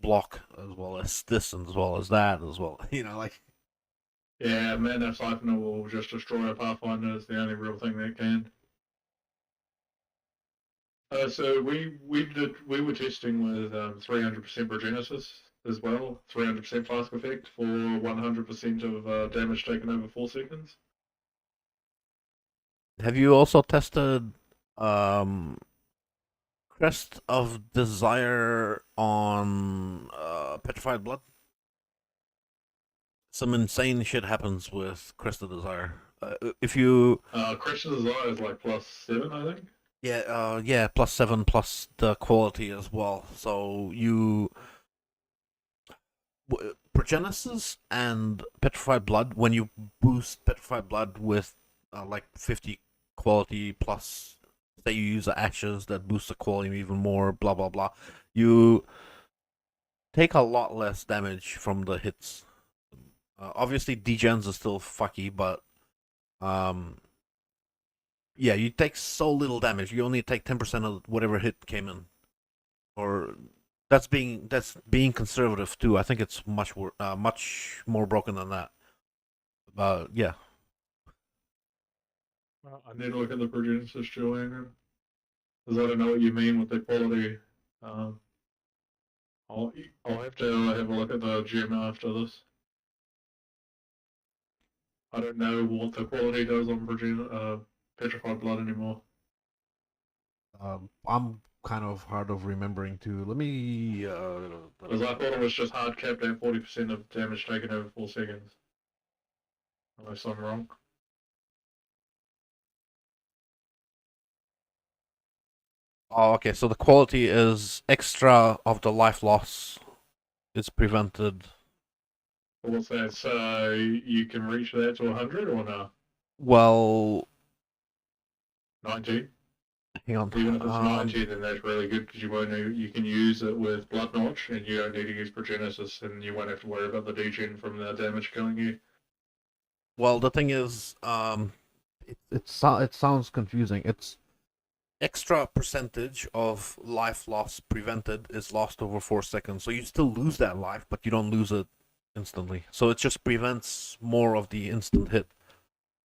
block as well as this and as well as that as well. Like Yeah, man, that Siphoner will just destroy a Pathfinder. It's the only real thing that can. So we were testing with 300% Progenesis as well, 300% flask effect for 100% of damage taken over 4 seconds. have you also tested um Crest of Desire on Petrified Blood? Some insane shit happens with Crest of Desire. If you Christian Desire is like +7, I think. yeah, +7 plus the quality as well. So you Progenesis and Petrified Blood, when you boost Petrified Blood with like 50 quality plus, say you use the ashes that boost the quality even more, blah blah blah, you take a lot less damage from the hits. Obviously, degens are still fucky, but um, yeah, you take so little damage. You only take 10% of whatever hit came in, or that's being conservative too. I think it's much more broken than that. Yeah, I need to look at the Progenesis, Joanne, because I don't know what you mean with the quality. Um, I'll I'll have to have a look at the gem after this. I don't know what the quality does on Petrified Blood anymore. I'm kind of hard of remembering too. Let me. Because I thought it was just hard capped at 40% of damage taken over 4 seconds. Unless I'm wrong. Oh, okay. So the quality is extra of the life loss is prevented. What's that? So you can reach that to 100 or no? Well, 90? hang on. Even if it's 90, then that's really good because you can use it with Blood Notch and you don't need to use Progenesis and you won't have to worry about the degen from the damage killing you. Well, the thing is, it sounds confusing. It's extra percentage of life loss prevented is lost over 4 seconds. So you still lose that life, but you don't lose it instantly. So it just prevents more of the instant hit,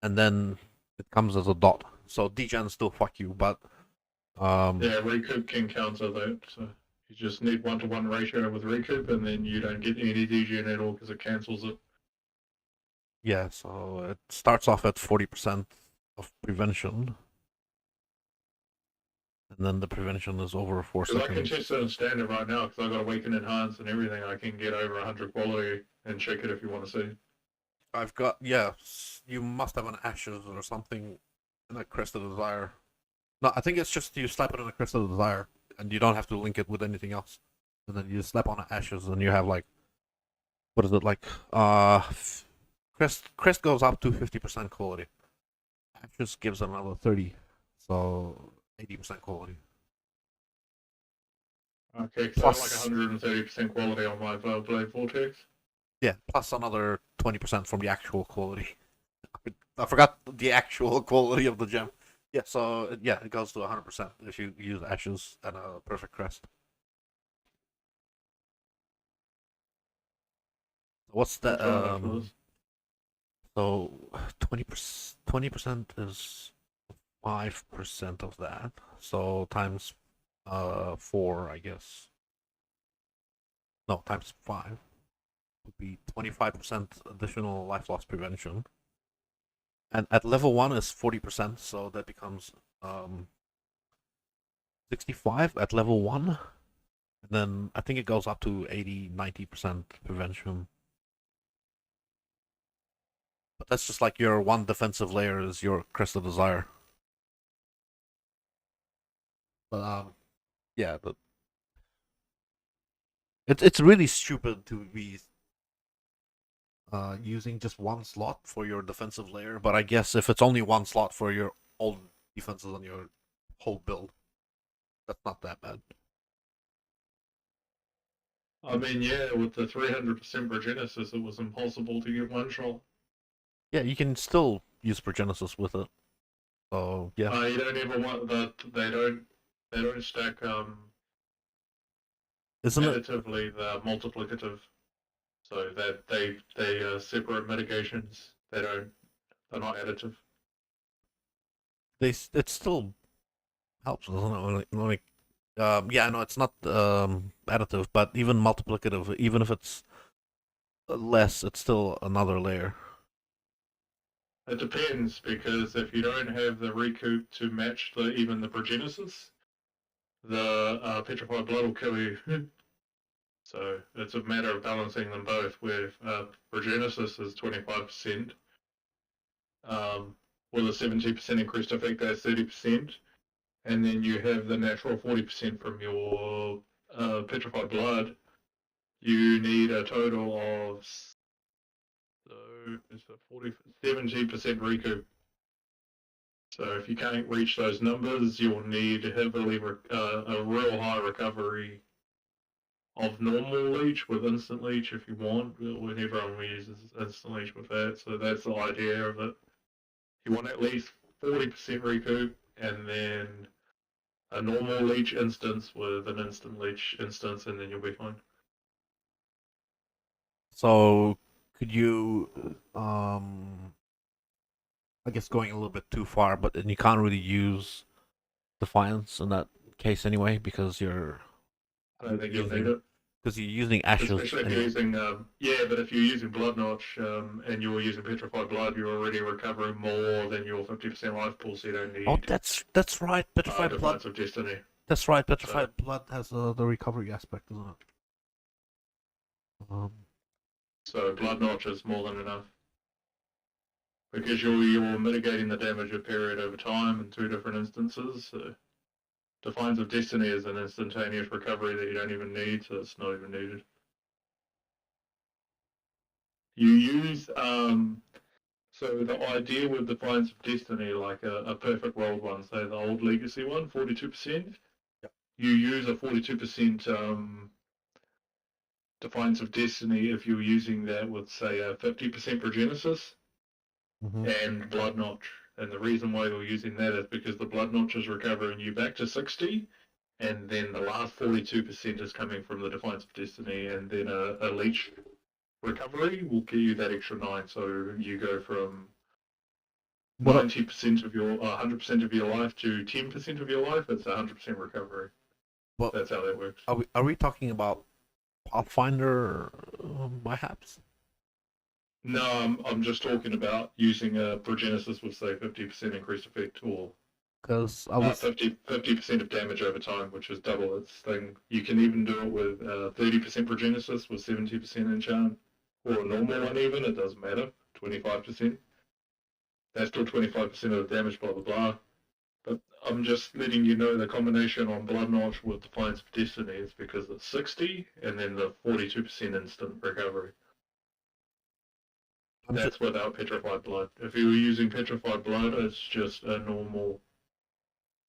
and then it comes as a dot. So degen still fuck you, but Yeah, Recoup can counter that. So You just need 1-to-1 ratio with recoup, and then you don't get any DGN at all because it cancels it. Yeah, so it starts off at 40% of prevention, and then the prevention is over 4 Because I can seconds. test it in standard right now because I got Awaken Enhance and everything. I can get over 100 quality and check it if you want to see. I've got, yeah, you must have an Ashes or something in a Crest of Desire. No, I think it's just you slap it in a Crest of Desire, and you don't have to link it with anything else. And then you slap on Ashes, and you have like, what is it like? Crest goes up to 50% quality. Ashes gives another 30, so 80% quality. Okay, so like Plus, 130% quality on my Blade Vortex. yeah, plus another 20% from the actual quality. I forgot the actual quality of the gem. Yeah, so yeah, it goes to 100% if you use Ashes and a Perfect Crest. What's I'll the try it after this. so 20% is 5% of that. So times 4, I guess. No, times 5 would be 25% additional life loss prevention. And at level 1 is 40%, so that becomes 65 at level 1. And then I think it goes up to 80-90% prevention. But that's just like your one defensive layer is your Crest of Desire. But yeah, but it's really stupid to be using just one slot for your defensive layer. But I guess if it's only one slot for your all defenses on your whole build, that's not that bad. I mean, yeah, with the 300% Progenesis, it was impossible to get one shot. Yeah, you can still use Progenesis with it. So yeah, You don't ever want that. They don't stack isn't it? additively the multiplicative, so that they separate mitigations. They're not additive. It still helps, doesn't it? Yeah, no, it's not additive, but even multiplicative, even if it's less, it's still another layer. It depends because if you don't have the recoup to match even the Progenesis, the petrified blood will kill you. So it's a matter of balancing them both. Where Progenesis is 25%, with a 70% increased effect, that's 30%, and then you have the natural 40% from your petrified blood. You need a total of so it's a 70% recoup. So if you can't reach those numbers, you'll need heavily a real high recovery of normal leech with instant leech if you want. When everyone uses instant leech with that, so that's the idea of it. You want at least 40% recoup, and then a normal leech instance with an instant leech instance, and then you'll be fine. So could you I guess going a little bit too far, but then you can't really use Defiance in that case anyway because you're I don't think you'll need using it, ashes especially if you're anyway. using yeah. But if you're using blood notch and you're using petrified blood, you're already recovering more than your 50% life pool, so you don't Oh, need that's right. Petrified blood. Defiance of Destiny. That's right. So Petrified blood has the recovery aspect, doesn't it? Um, so blood notch is more than enough because you're mitigating the damage of period over time in two different instances. So Defiance of Destiny is an instantaneous recovery that you don't even need, so it's not even needed. You use so the idea with Defiance of Destiny, like a perfect rolled one, say the old Legacy one, 42%. yeah. You use a 42% Defiance of Destiny if you're using that with say a 50% Progenesis Mm-hmm. and Blood Notch. And the reason why you're using that is because the Blood Notch is recovering you back to 60, and then the last 42% is coming from the Defiance of Destiny, and then a Leech recovery will give you that extra 9. So you go from What 90% of your 100% of your life to 10% of your life. It's 100% recovery. But That's how that works. are we talking about Pathfinder, perhaps? No, I'm just talking about using a Progenesis with say 50% increased effect or Because I was 50% of damage over time, which is double its thing. You can even do it with 30% Progenesis with 70% enchant, or a normal one even. It doesn't matter. 25%. That's still 25% of the damage. Blah blah blah. But I'm just letting you know the combination on Blood Notch with Defiance of Destiny is because it's 60 and then the 42% instant recovery. I'm just That's without Petrified Blood. If you were using Petrified Blood, it's just a normal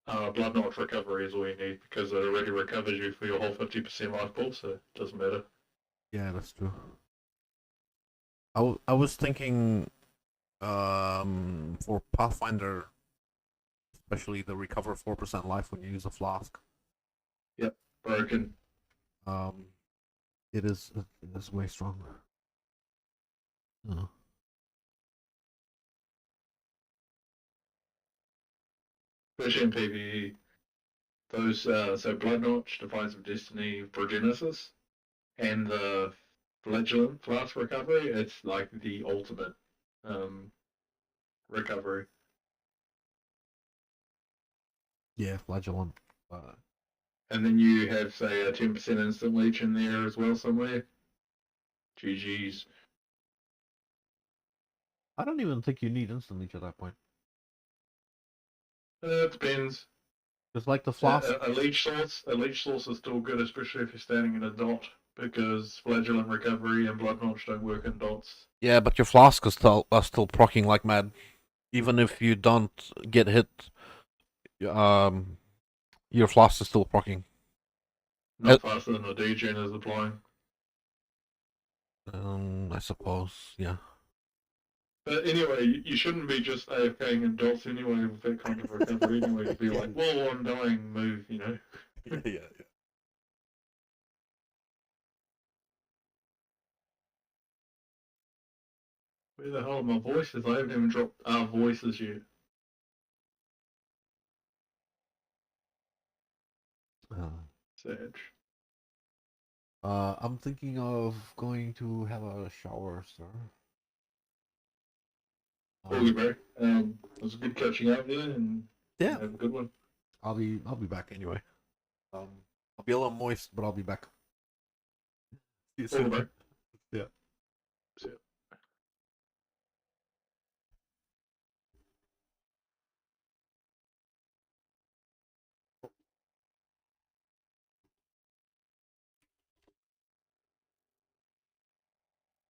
Blood Notch recovery is all you need because it already recovers you for your whole 50% life pool, so it doesn't matter. yeah, that's true. I was thinking for Pathfinder, especially the recover 4% life when you use a flask. Yep, broken. Um, it is way stronger. Oh. Especially in PvE. Those, so Blood Notch, Defiance of Destiny, Progenesis, and the Flagellant Flask Recovery, it's like the ultimate um, recovery. Yeah, flagellant. Uh, And then you have, say, a 10% instant leech in there as well somewhere. GG's. I don't even think you need instant leech at that point. It depends. It's like the flask. A leech source is still good, especially if you're standing in a dot, because flagellant recovery and blood notch don't work in dots. Yeah, but your flask is still procking like mad. Even if you don't get hit, um, your flask is still procking. Not faster than a degen is applying. I suppose, yeah. But anyway, you shouldn't be just AFKing in dots anyway with that kind of recovery anyway to be like, whoa, I'm dying, move, you know. Yeah. Where the hell are my voices? I haven't even dropped our voices yet. Uh, Sad. I'm thinking of going to have a shower, sir. Cool, bro. It was good catching up there and Yeah, have a good one. I'll be back anyway. Um, I'll be a little moist, but I'll be back. See you Cool, soon, bro. man. Yeah.